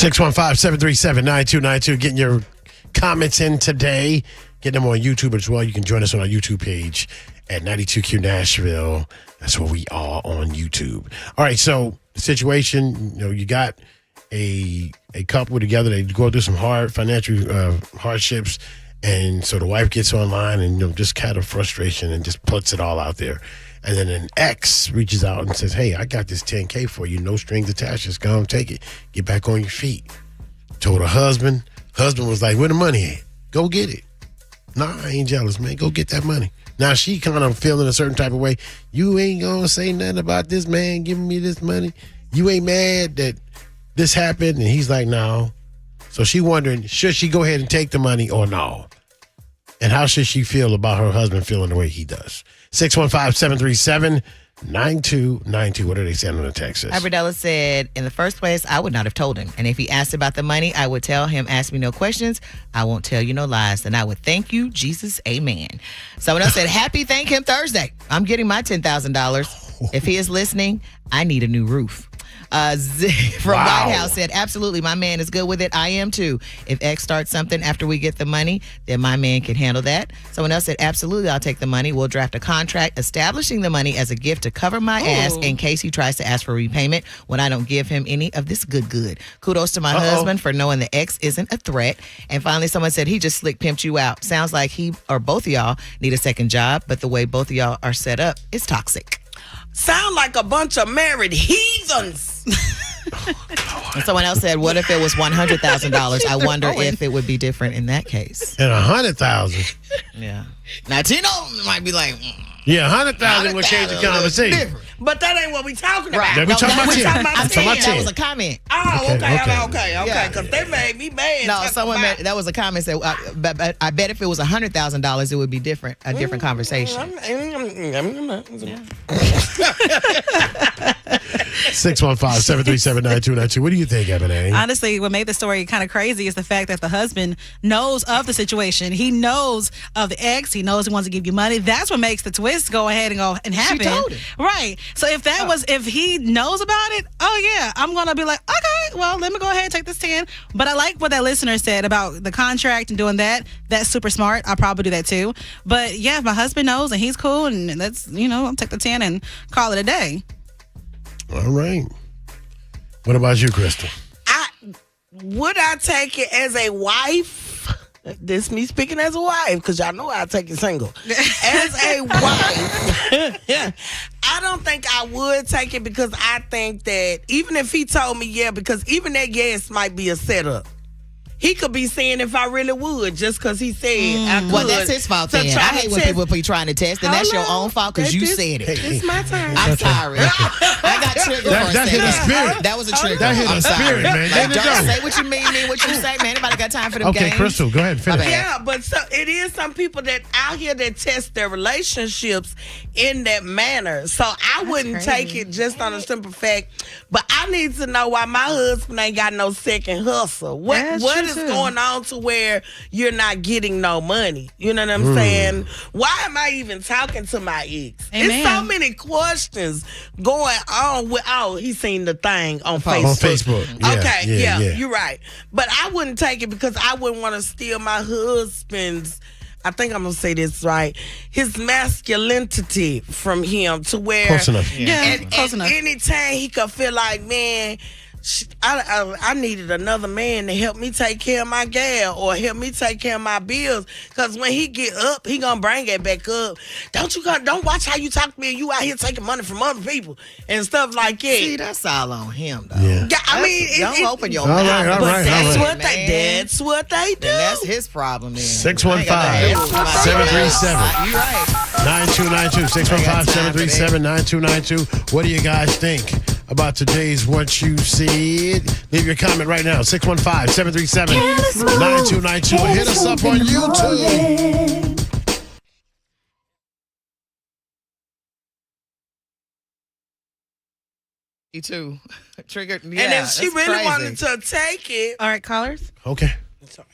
615-737-9292. Getting your comments in today. Get them on YouTube as well. You can join us on our YouTube page at 92Q Nashville. That's where we are on YouTube. All right, so the situation, you got a couple together. They go through some hard financial hardships, and so the wife gets online and just kind of frustration and just puts it all out there. And then an ex reaches out and says, "Hey, I got this $10K for you, no strings attached. Just go and take it. Get back on your feet." Told her husband. Husband was like, "Where the money at? Go get it." "Nah, I ain't jealous, man. Go get that money." Now she kind of feeling a certain type of way. "You ain't gonna say nothing about this man giving me this money. You ain't mad that this happened?" And he's like, "No." So she wondering, should she go ahead and take the money or no? And how should she feel about her husband feeling the way he does? 615-737-9292. What are they saying on the text? Abradella said, in the first place, I would not have told him. And if he asked about the money, I would tell him, ask me no questions. I won't tell you no lies. And I would thank you, Jesus, amen. Someone else said, happy Thank Him Thursday. I'm getting my $10,000. If he is listening, I need a new roof. From White House said, absolutely, my man is good with it. I am too. If X starts something after we get the money, then my man can handle that. Someone else said, absolutely, I'll take the money. We'll draft a contract establishing the money as a gift to cover my ass in case he tries to ask for repayment when I don't give him any of this good. Kudos to my husband for knowing the X isn't a threat. And finally, someone said, he just slick pimped you out. Sounds like he or both of y'all need a second job, but the way both of y'all are set up is toxic. Sound like a bunch of married heathens. And someone else said, what if it was $100,000? I wonder if it would be different in that case. And $100,000. Yeah. Now, Tino might be like, yeah, $100,000 would change the conversation. But that ain't what we talking about. Right. We talking about 10. That was a comment. Oh, okay. Because they made me mad. No, that was a comment. Said, but I bet if it was $100,000, it would be different. A different conversation. 615-737-9292. What do you think, Ebony? Honestly, what made the story kind of crazy is the fact that the husband knows of the situation. He knows of the ex. He knows he wants to give you money. That's what makes the twist go ahead and go and happen. She told him. Right. So if he knows about it, I'm going to be like, okay, well, let me go ahead and take this 10. But I like what that listener said about the contract and doing that. That's super smart. I'll probably do that too. But yeah, if my husband knows and he's cool, and let's, I'll take the 10 and call it a day. All right. What about you, Crystal? Would I take it as a wife? This me speaking as a wife, because y'all know I take it single. As a wife, I don't think I would take it, because I think that even if he told me because even that yes might be a setup. He could be saying if I really would, just because he said I could. Well, that's his fault then. I hate when people be trying to test, and that's your own fault because you said it. It's my turn. I'm sorry. I got triggered for a second. That hit a spirit. That was a trigger. That hit a spirit, man. Don't say what you mean what you say, man. Anybody got time for them games? Okay, Crystal, go ahead and finish. Yeah, but so it is some people that out here that test their relationships in that manner. So I wouldn't take it just on a simple fact. But I need to know why my husband ain't got no second hustle. What is going on to where you're not getting no money? You know what I'm saying? Why am I even talking to my ex? There's so many questions going on with, he seen the thing on Facebook. On Facebook. Yeah, you're right. But I wouldn't take it because I wouldn't want to steal my husband's, I think I'm going to say this right, his masculinity from him to where. Close enough. Close enough. Anytime he could feel like, man, I needed another man to help me take care of my gal or help me take care of my bills. Because when he get up, he gonna bring it back up. Don't watch how you talk to me and you out here taking money from other people and stuff like that. See, that's all on him, though. Yeah. I mean, don't open your all mouth. right, but that's right. what they do. Then that's his problem then. 615-737. You're right. 9292. 615-737-9292. What do you guys think about today's What You Said? Leave your comment right now. 615-737-9292. Hit us up on YouTube. You too. Triggered. Yeah, and if she really crazy. wanted to take it. All right, callers. Okay. Sorry.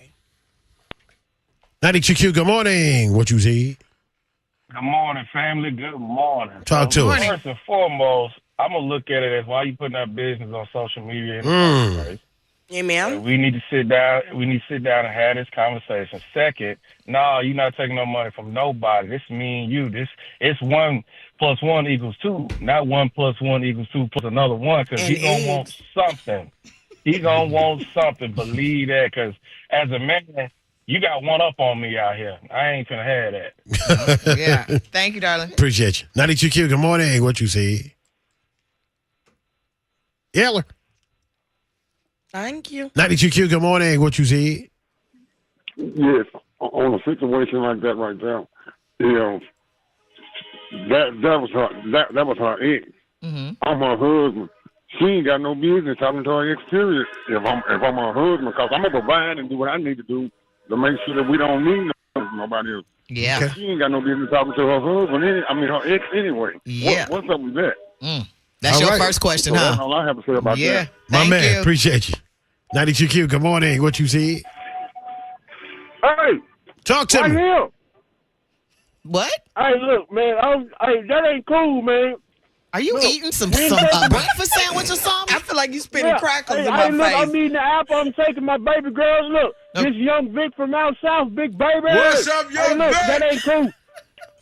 92Q, good morning. What you see? Good morning, family. Good morning. Talk to us. First and foremost, I'm going to look at it as why you putting that business on social media in the first place. Amen. We need to sit down. We need to sit down and have this conversation. Second, no, you're not taking no money from nobody. This me and you. It's 1 + 1 = 2, not 1 + 1 = 2 plus another one. Because And he gonna want something. He gonna want something. Believe that. Because as a man, you got one up on me out here. I ain't finna have that. Yeah. Thank you, darling. Appreciate you. 92Q, good morning. What you see? Yeller. Thank you. 92Q, good morning. What you see? Yes, on a situation like that right there, you know, that was her ex. Mm-hmm. I'm her husband. She ain't got no business talking to her ex period. If I'm her husband, because I'm gonna provide and do what I need to do to make sure that we don't need nobody else. Yeah. Okay. She ain't got no business talking to her husband. Her ex anyway. Yeah. What's up with that? That's All your right. first question, So huh? that's all I have to say about that. My Thank man, you. appreciate you. 92Q, good morning. What you see? Hey, talk to me. Here. What? Hey, look, man. That ain't cool, man. Are you eating some breakfast sandwich or something? I feel like you spitting crackers in Hey, my look, face. I'm eating the apple. I'm taking my baby girls. Look, this young Vic from out south, big baby. What's up, Hey, young look, Vic? that ain't cool.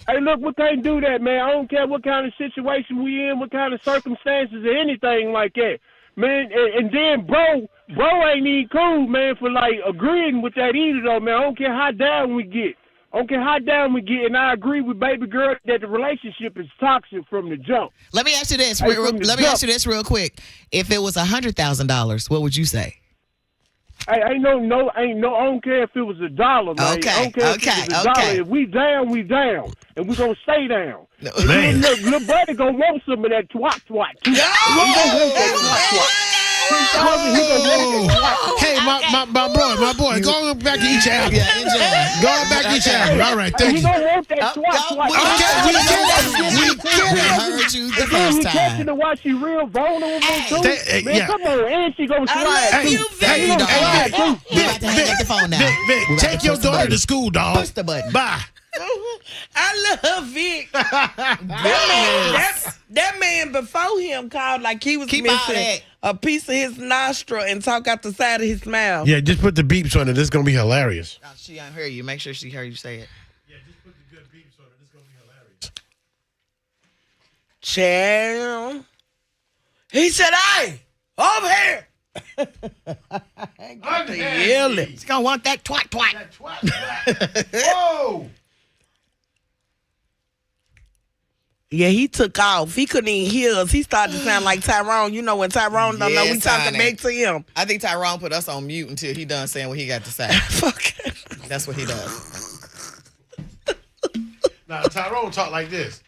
Hey, look, we can't do that, man. I don't care what kind of situation we in, what kind of circumstances or anything like that. Man, and then bro ain't even cool, man, for like agreeing with that either though, man. I don't care how down we get. And I agree with baby girl that the relationship is toxic from the jump. Let me ask you this. Hey, Let me ask you this real quick. If it was $100,000, what would you say? Hey, I don't care if it was $1, man. Okay, I don't care if it was $1. If we down, we down. And we gonna stay down. Man. Little buddy gonna want some of that twat. He gonna want that twat. Hey, my boy, go on back to each apple. Yeah, enjoy. Go on back to each apple. All right, thank He you. gonna want that twat. We heard you the first He catching time. her while she real vulnerable too. Man, yeah. come on, and she gonna slide too. Thank you, Slide dog. too. We about to hang up the phone now. Vic, take your daughter to school, dog. Push the button. Bye. I love Vic. that man before him called like he was Keep all missing that. a piece of his nostril and talk out the side of his mouth. Yeah, just put the beeps on it. This is going to be hilarious. Oh, she don't hear you. Make sure she heard you say it. Yeah, just put the good beeps on it. This is going to be hilarious. Child. He said, "Hey, over here." Yelling. She's going to want that twat. That twat. Whoa. Yeah, he took off. He couldn't even hear us. He started to sound like Tyrone. You know when Tyrone don't know we Yes, talking honey. back to him. I think Tyrone put us on mute until he done saying what he got to say. Fuck. That's what he does. Now, Tyrone talk like this.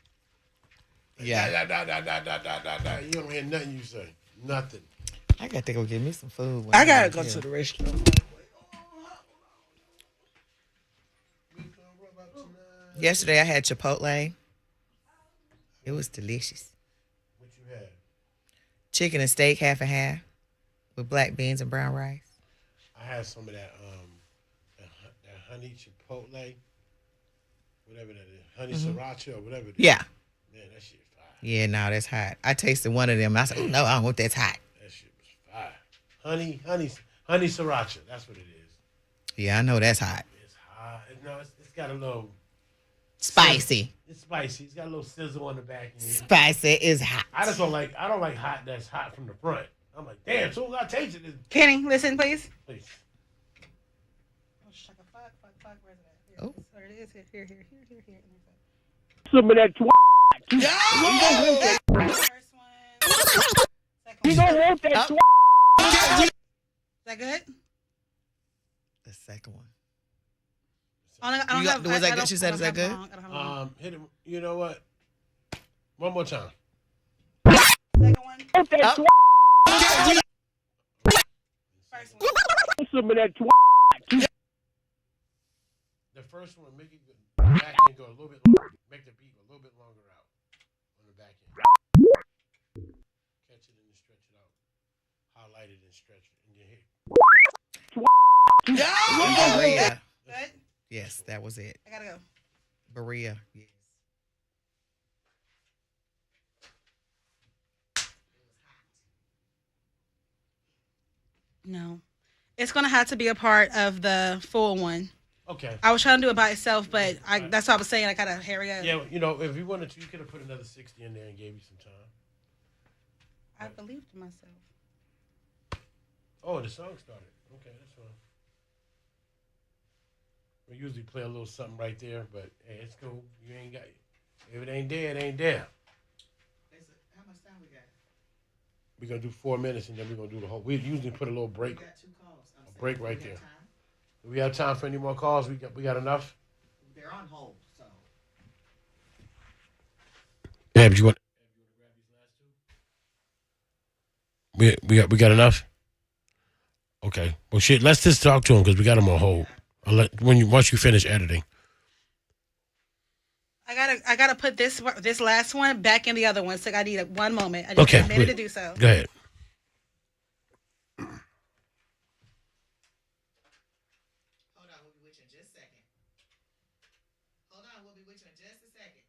Yeah. You don't hear nothing you say. Nothing. I got to go get me some food. I gotta go to the restaurant. Yesterday I had Chipotle. It was delicious. What you had? Chicken and steak, half and half, with black beans and brown rice. I had some of that honey chipotle, whatever that is, honey sriracha or whatever it is. Yeah. Man, that shit fire. Yeah, no, that's hot. I tasted one of them. And I said, no, I don't want that's hot. That shit was fire. Honey sriracha. That's what it is. Yeah, I know that's hot. It's hot. It's got a little Spicy. It's spicy. It's got a little sizzle on the back end. Spicy is hot. I don't like hot that's hot from the front. I'm like, damn, soon as I taste it, Kenny, listen, please. please. Oh. There it is. Here. Some of that twat. He gonna want that twat. Is that good? The second one. I don't have, was that good? She said, I is don't that have good? long. I don't have long. Hit him. You know what? One more time. Second one. Want that twat. First one. Some of that twat. The first one, make it back end go a little bit longer. Make the beat a little bit longer out on the back end. Catch it and stretch it out. Highlight it and stretch it. And you hit. Berea. Good? Yes, that was it. I gotta go. Berea. Yes. No. It's gonna have to be a part of the full one. Okay. I was trying to do it by itself, but that's what I was saying. I gotta hurry up. Yeah, if you wanted to, you could have put another 60 in there and gave you some time. I believed in myself. Oh, the song started. Okay, that's fine. We usually play a little something right there, but hey, it's cool. You ain't got it. If it ain't there, it ain't there. How much time we got? We're going to do 4 minutes, and then we're going to do the whole. We usually put a little break. We got 2 calls. A break right there. Do we have time for any more calls? We got enough? They're on hold, so. Yeah, but you want... We got enough? Okay. Well, shit, let's just talk to him because we got him on hold. Once you finish editing. I gotta put this last one back in the other one, so I need 1 moment. I just need a minute to do so. Go ahead. Hold on, we'll be with you in just a second. Hold on, we'll be with you in just a second.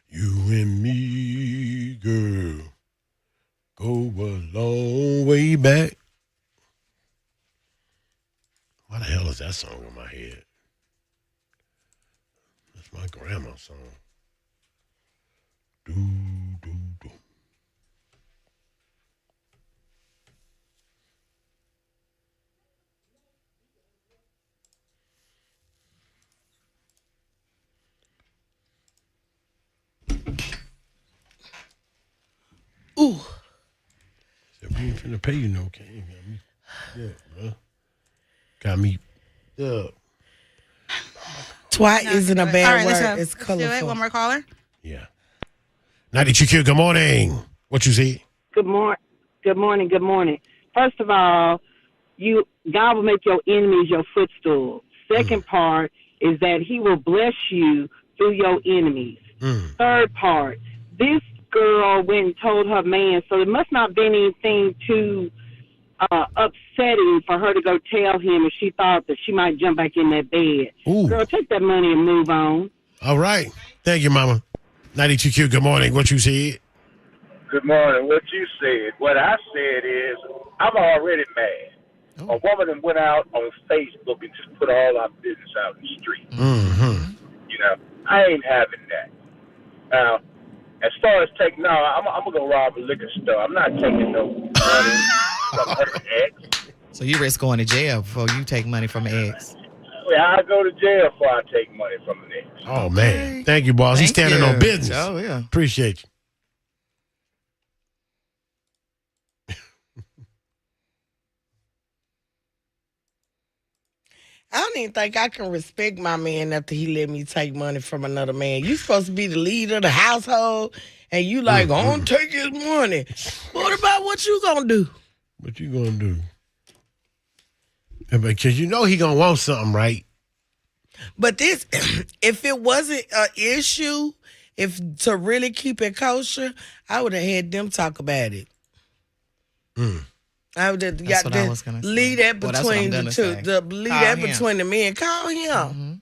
You and me, girl, go a long way back. Why the hell is that song in my head? That's my grandma's song. Do, do, do. Ooh. Said we ain't finna pay you no cane. Yeah, bro. Got me up. Twat isn't a bad All right, word. It's let's colorful. do it. One more caller. Yeah. 92Q, good morning. What you see? Good morning. Good morning. Good morning. First of all, God will make your enemies your footstool. Second part is that He will bless you through your enemies. Third part, this girl went and told her man, so it must not have been anything too upsetting for her to go tell him if she thought that she might jump back in that bed. Ooh. Girl, take that money and move on. All right. Thank you, Mama. 92Q, good morning. What you see? Good morning. What you said, what I said is, I'm already mad. A woman that went out on Facebook and just put all our business out in the street. Mm-hmm. You know, I ain't having that. Now, as far as taking, I'm going to go rob a liquor store. I'm not taking no money from her ex. So you risk going to jail before you take money from an ex. Well, I go to jail before I take money from an ex. Oh, man. Thank you, boss. He's standing on business. Oh, yeah. Appreciate you. I don't even think I can respect my man after he let me take money from another man. You supposed to be the leader of the household, and you like, I don't take his money. What about what you gonna do? What you gonna do? Because you know he gonna want something, right? But this, if it wasn't an issue, if to really keep it kosher, I would have had them talk about it. I would have got to leave that between the two. Leave that between the men. Call him.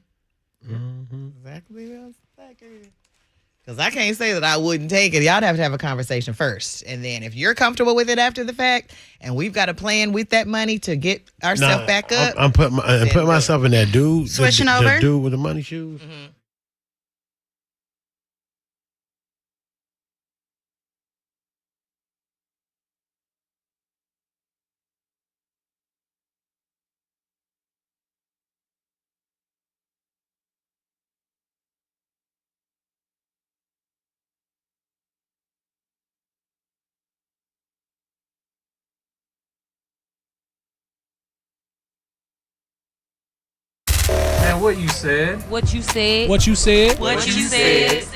Exactly what I was thinking. Because I can't say that I wouldn't take it. Y'all have to have a conversation first. And then if you're comfortable with it after the fact, and we've got a plan with that money to get ourselves back up. I'm putting myself in that dude. Switching the over? dude with the money shoes. Man, what you said? What you said? What you said? What you said?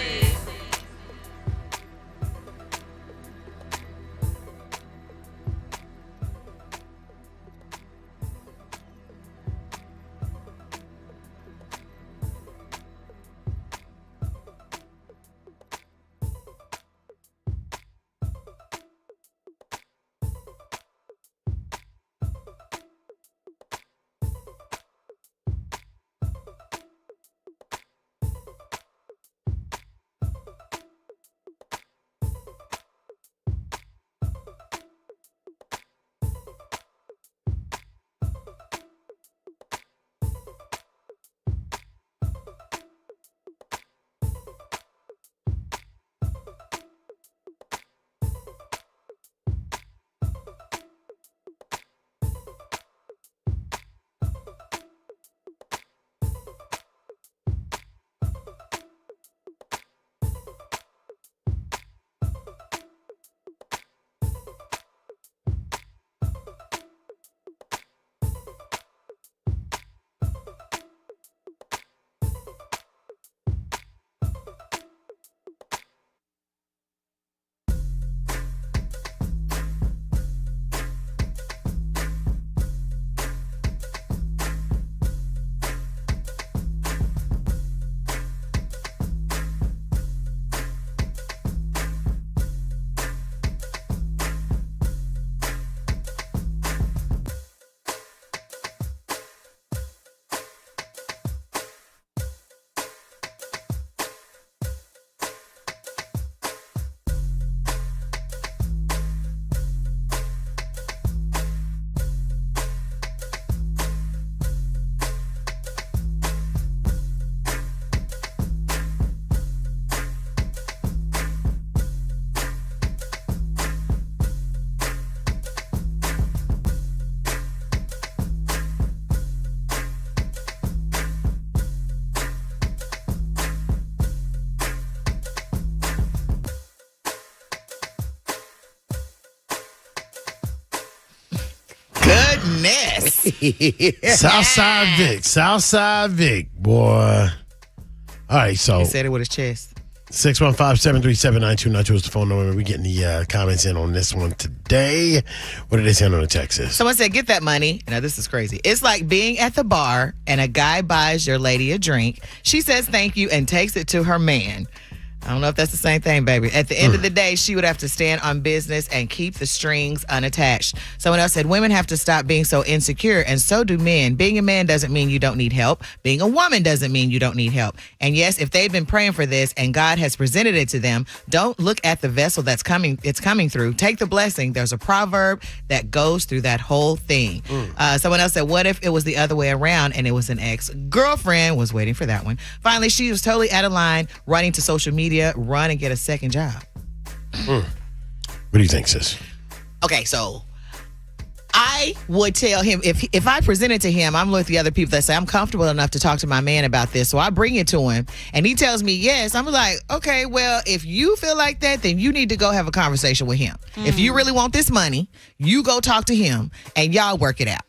mess. Southside Vic, boy. All right, so. He said it with his chest. 615-737-9292 is the phone number. We're getting the comments in on this one today. What did they send on the text? Someone said, get that money. Now, this is crazy. It's like being at the bar and a guy buys your lady a drink. She says thank you and takes it to her man. I don't know if that's the same thing, baby. At the end of the day, she would have to stand on business and keep the strings unattached. Someone else said, women have to stop being so insecure, and so do men. Being a man doesn't mean you don't need help. Being a woman doesn't mean you don't need help. And yes, if they've been praying for this and God has presented it to them, don't look at the vessel it's coming through. Take the blessing. There's a proverb that goes through that whole thing. Someone else said, what if it was the other way around and it was an ex-girlfriend? Was waiting for that one. Finally, she was totally out of line, running to social media. Run and get a second job. What do you think, sis? Okay, so I would tell him if I present it to him, I'm with the other people that say I'm comfortable enough to talk to my man about this. So I bring it to him and he tells me yes. I'm like, okay, well, if you feel like that, then you need to go have a conversation with him. If you really want this money, you go talk to him and y'all work it out.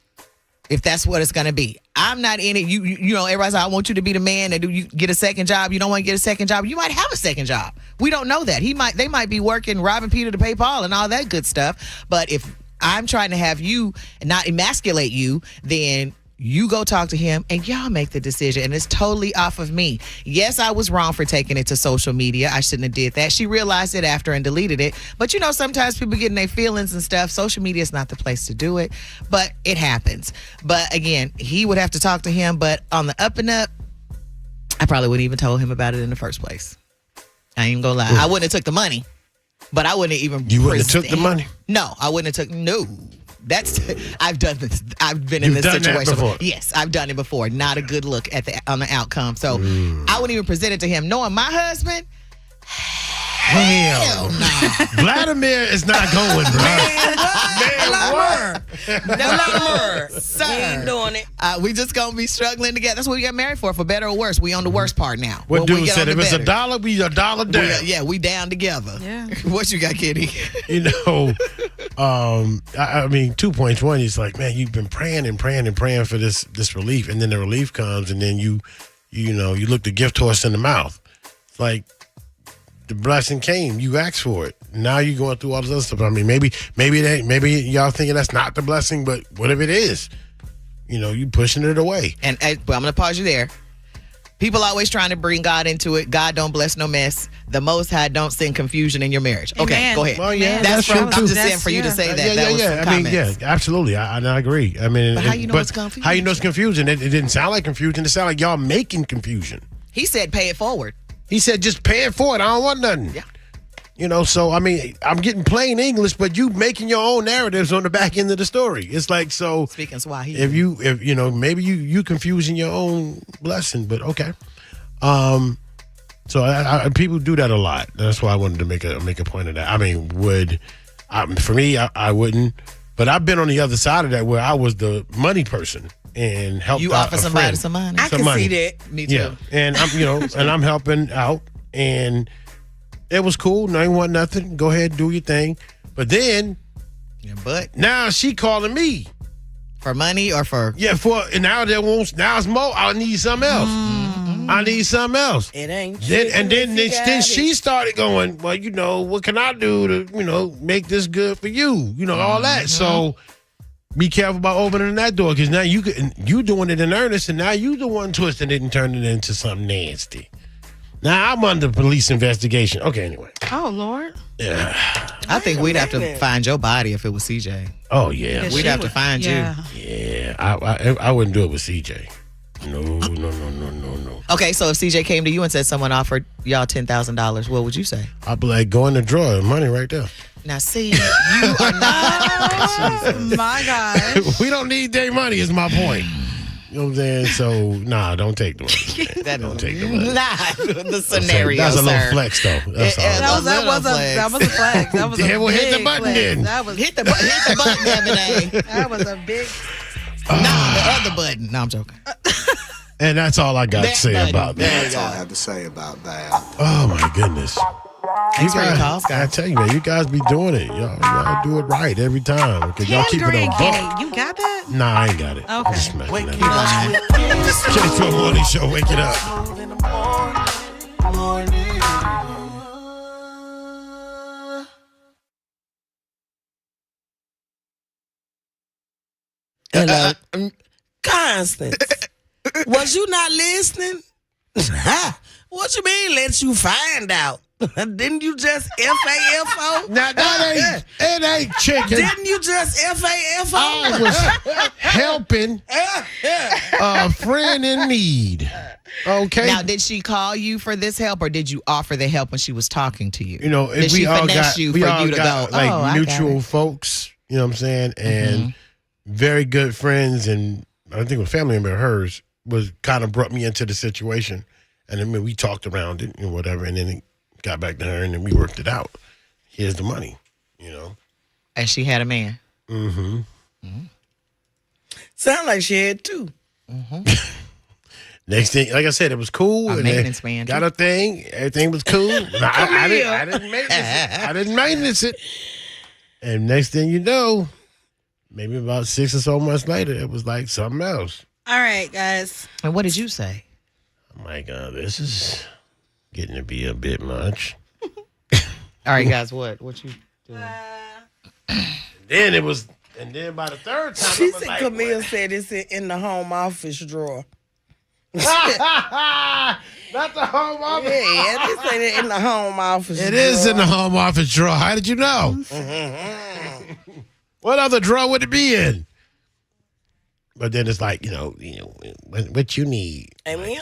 If that's what it's going to be. I'm not in it. You know, everybody's like, I want you to be the man and do you get a second job. You don't want to get a second job. You might have a second job. We don't know that. They might be working, robbing Peter to pay Paul and all that good stuff. But if I'm trying to have you not emasculate you, then you go talk to him and y'all make the decision. And it's totally off of me. Yes, I was wrong for taking it to social media. I shouldn't have did that. She realized it after and deleted it. But you know, sometimes people get in their feelings and stuff. Social media is not the place to do it. But it happens. But again, he would have to talk to him. But on the up and up, I probably wouldn't even told him about it in the first place. I ain't even gonna lie. I wouldn't have took the money. But I wouldn't even. You wouldn't have took the money? No, I wouldn't have took. No. I've done this. I've been in this situation before. Yes, I've done it before. Not a good look on the outcome. So I wouldn't even present it to him. Knowing my husband, hell no. Vladimir is not going, bro. Never. We ain't doing it. We just gonna be struggling together. That's what we got married for better or worse. We on the worst part now. What When we dude get said on if the it's better. $1, we $1 down. We down together. Yeah. What you got, Kitty? You know, I mean, 2 points. One, it's like, man, you've been praying and praying and praying for this relief, and then the relief comes, and then you look the gift horse in the mouth. It's like the blessing came, you asked for it. Now you're going through all this other stuff. I mean, maybe y'all thinking that's not the blessing, but what if it is? You know, you pushing it away. And I'm gonna pause you there. People always trying to bring God into it. God don't bless no mess. The Most High don't send confusion in your marriage. Okay, Amen. go ahead. Well, yeah, that's true, from. too. I'm just saying for you to say that. That was some I mean, comments. absolutely. I agree. I mean, But how you know it's confusion? How you know it's confusion? It didn't sound like confusion. It sounded like y'all making confusion. He said, "Pay it forward." He said, "Just pay it forward. I don't want nothing." Yeah. You know, so I mean, I'm getting plain English, but you making your own narratives on the back end of the story. It's like, so speaking Swahili. If you know, maybe you confusing your own blessing, but okay. So people do that a lot. That's why I wanted to make a point of that. I mean, for me, I wouldn't, but I've been on the other side of that where I was the money person and helped. You out offer a somebody friend. some money. I can see that. Me too. Yeah, and I'm helping out, and it was cool. No, I ain't want nothing. Go ahead, do your thing. But then, now she calling me for money or for and now it's more. I need something else. I need something else. It ain't. Then she started going, well, you know, what can I do to make this good for you? You know, all that. So be careful about opening that door, because now you doing it in earnest, and now you the one twisting it and turning it into something nasty. Now I'm under police investigation. Okay, anyway. Oh, Lord. Yeah. I think we'd have to find your body if it was CJ. Oh, yeah. We'd have to find you. Yeah. I wouldn't do it with CJ. No. Okay, so if CJ came to you and said someone offered y'all $10,000, what would you say? I'd be like, go in the drawer, money right there. Now, see, you are not. My God. We don't need their money, is my point. You know what I'm saying? So, don't take the money. Don't take the money. The scenario, That's a little sir. flex, though. That's all. That was a flex. That was a Yeah, well, hit the big button flex. then. That was Hit the button, Devin. That was a big. The other button. No, I'm joking. And that's all I got to say about that. That's all I have to say about that. Oh, my goodness. Thanks for your calls, I guys. tell you, man, you guys be doing it. Y'all do it right every time. Because y'all keep it on buck. You got that? Nah, I ain't got it. Okay. Just messing You lying. K2 Morning Show, wake it up. Hello. Constance, was you not listening? What you mean, let you find out? Didn't you just FAFO? Now, it ain't chicken. Didn't you just FAFO? I was helping a friend in need. Okay. Now, did she call you for this help, or did you offer the help when she was talking to you? You know, did we she all finesse got you we for all you to got go? like I got mutual it. folks. You know what I'm saying? And very good friends, and I think a family member of hers was kind of brought me into the situation, and then we talked around it and whatever, and then it got back to her, and then we worked it out. Here's the money, you know. And she had a man. Mm-hmm. Sound like she had two. Next thing, like I said, it was cool. A and maintenance then man, got too. a thing. Everything was cool. I didn't maintenance it. I didn't maintenance it. And next thing you know, maybe about 6 or so months later, it was like something else. All right, guys. And what did you say? I'm like, this is getting to be a bit much. All right, guys, what you doing? Then it was, and then by the third time, She it was said, like, Camille said it's in the home office drawer. not the home office. Yeah, they say it in the home office It drawer. is in the home office drawer. How did you know? What other drawer would it be in? But then it's like, what you need. Amen.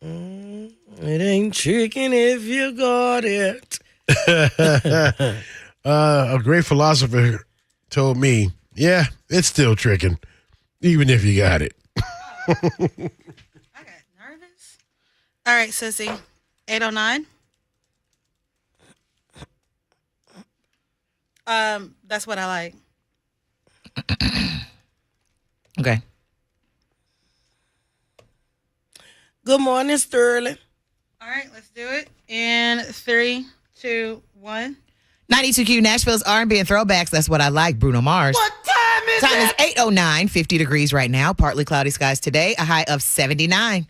It ain't chicken if you got it. A great philosopher told me, yeah, it's still tricking, even if you got it. All right, sissy. 809. That's what I like. Okay. Good morning, Sterling. All right, let's do it. In 3, 2, 1. 92Q, Nashville's R&B and throwbacks. That's what I like. Bruno Mars. What time is Time it? is 8:09, 50 degrees right now. Partly cloudy skies today. A high of 79.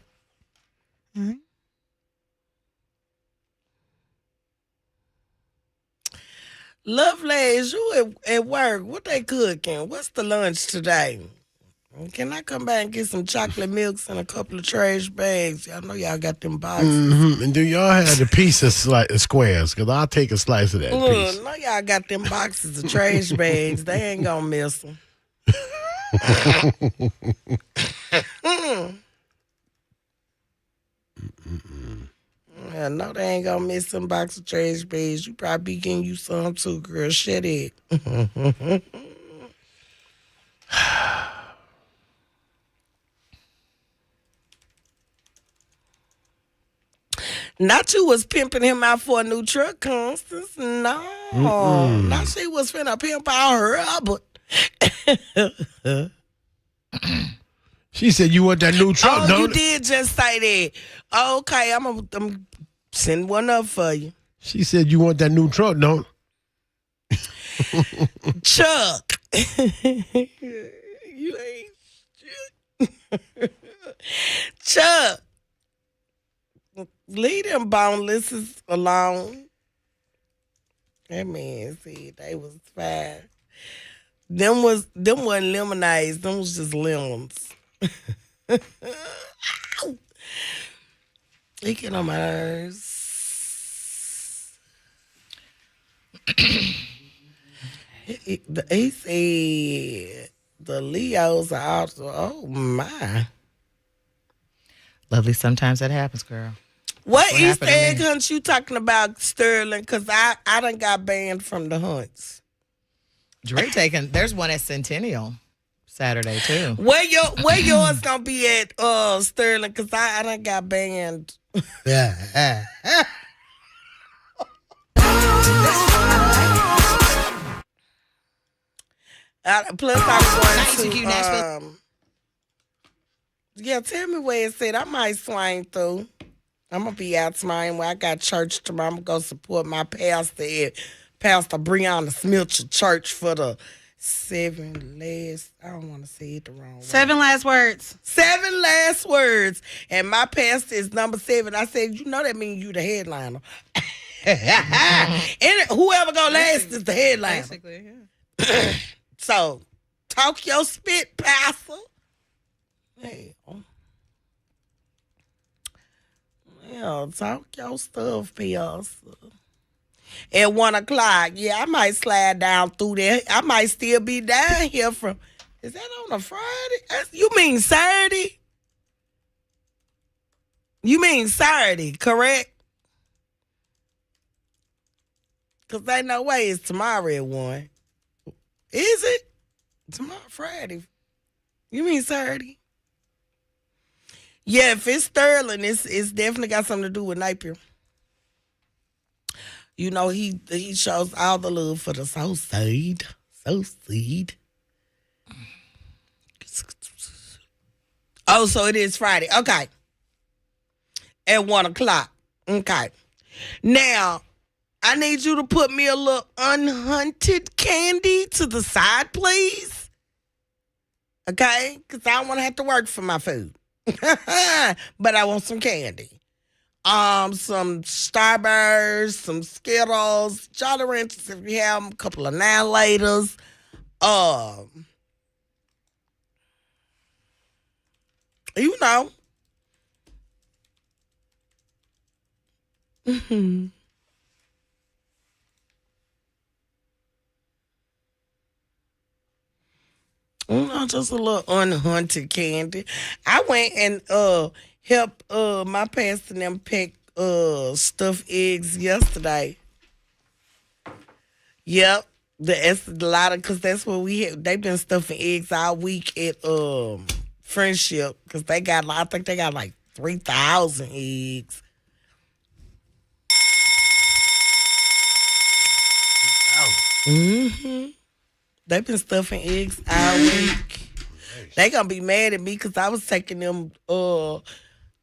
Lovelace, you at work. What they cooking? What's the lunch today? Can I come back and get some chocolate milks and a couple of trash bags? Y'all know y'all got them boxes. Mm-hmm. And do y'all have the piece of squares? Because I'll take a slice of that piece. Look, know y'all got them boxes of trash bags. They ain't gonna miss them. I know they ain't gonna miss some box of trash bags. You probably getting you some too, girl. Shut it. Not you was pimping him out for a new truck, Constance. No. Not she was finna pimp out her, but She said you want that new truck, oh, don't you it? did just say that. Okay, I'm send one up for you. She said you want that new truck, don't Chuck. You ain't shit. Chuck. Leave them bonelesses alone. That man said they was fine. Them wasn't lemonades. Them was just lemons. They get on my nerves. He said the Leos are also. Oh my! Lovely. Sometimes that happens, girl. What That's East happened to egg me. hunts you talking about, Sterling? Because I done got banned from the hunts. Dre taking. There's one at Centennial Saturday too. Where yours gonna be at, Sterling? Because I done got banned. Yeah. Plus, I'm going 92Q Nashville. to Yeah, tell me where it's at. I might swing through. I'm going to be out tomorrow. When I got church tomorrow, I'm going to go support my pastor at Pastor Breonna Smith Church for the 7 last, I don't want to say it the wrong way. 7 last words. 7 last words. And my pastor is number 7. I said, you know that means you the headliner. And whoever go last is the headliner. Basically, yeah. So, talk your spit, pastor. Hey. Yeah, talk your stuff, pastor. At 1 o'clock, yeah, I might slide down through there. I might still be down here from. Is that on a Friday? You mean Saturday? You mean Saturday, correct? Because ain't no way it's tomorrow at 1. Is it? Tomorrow, Friday. You mean Saturday? Yeah, if it's Sterling, it's definitely got something to do with Napier. You know, he shows all the love for the South Side. South Side. Oh, so it is Friday. Okay. At 1 o'clock. Okay. Now, I need you to put me a little unhunted candy to the side, please. Okay? Because I don't want to have to work for my food. But I want some candy. Some Starbursts, some Skittles, Jolly Ranchers if you have them, a couple of Annihilators. You know. Just a little unhunted candy. I went and helped my pastor and them pick stuffed eggs yesterday. Yep. The lot of, because that's what we had. They've been stuffing eggs all week at Friendship, because they got, I think they got like 3,000 eggs. Mm-hmm. They've been stuffing eggs all week. They gonna be mad at me because I was taking them the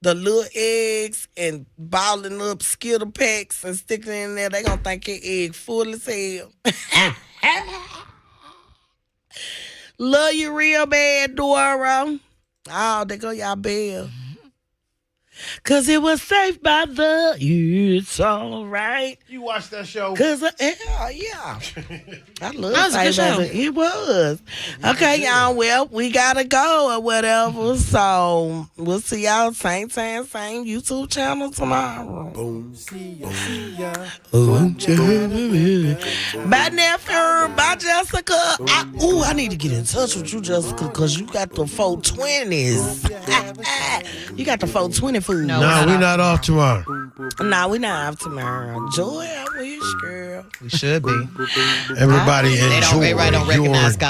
little eggs and balling up Skittle packs and sticking it in there. They gonna think that egg full as hell. Love you real bad, Dora. Oh, there go y'all bell. Cause it was safe by the, it's all right. You watched that show? Cause yeah. I love that was a good show. It was. Okay, y'all. Well, we gotta go or whatever. So we'll see y'all same time, same YouTube channel tomorrow. Boom. See ya. Bye, nephew. Bye, Jessica. I need to get in touch with you, Jessica, because you got the 420s. You got the 420 food. No, we're not off tomorrow. No, we're not off tomorrow. Joy, I wish, girl. We should be. Everybody enjoy. They don't recognize God.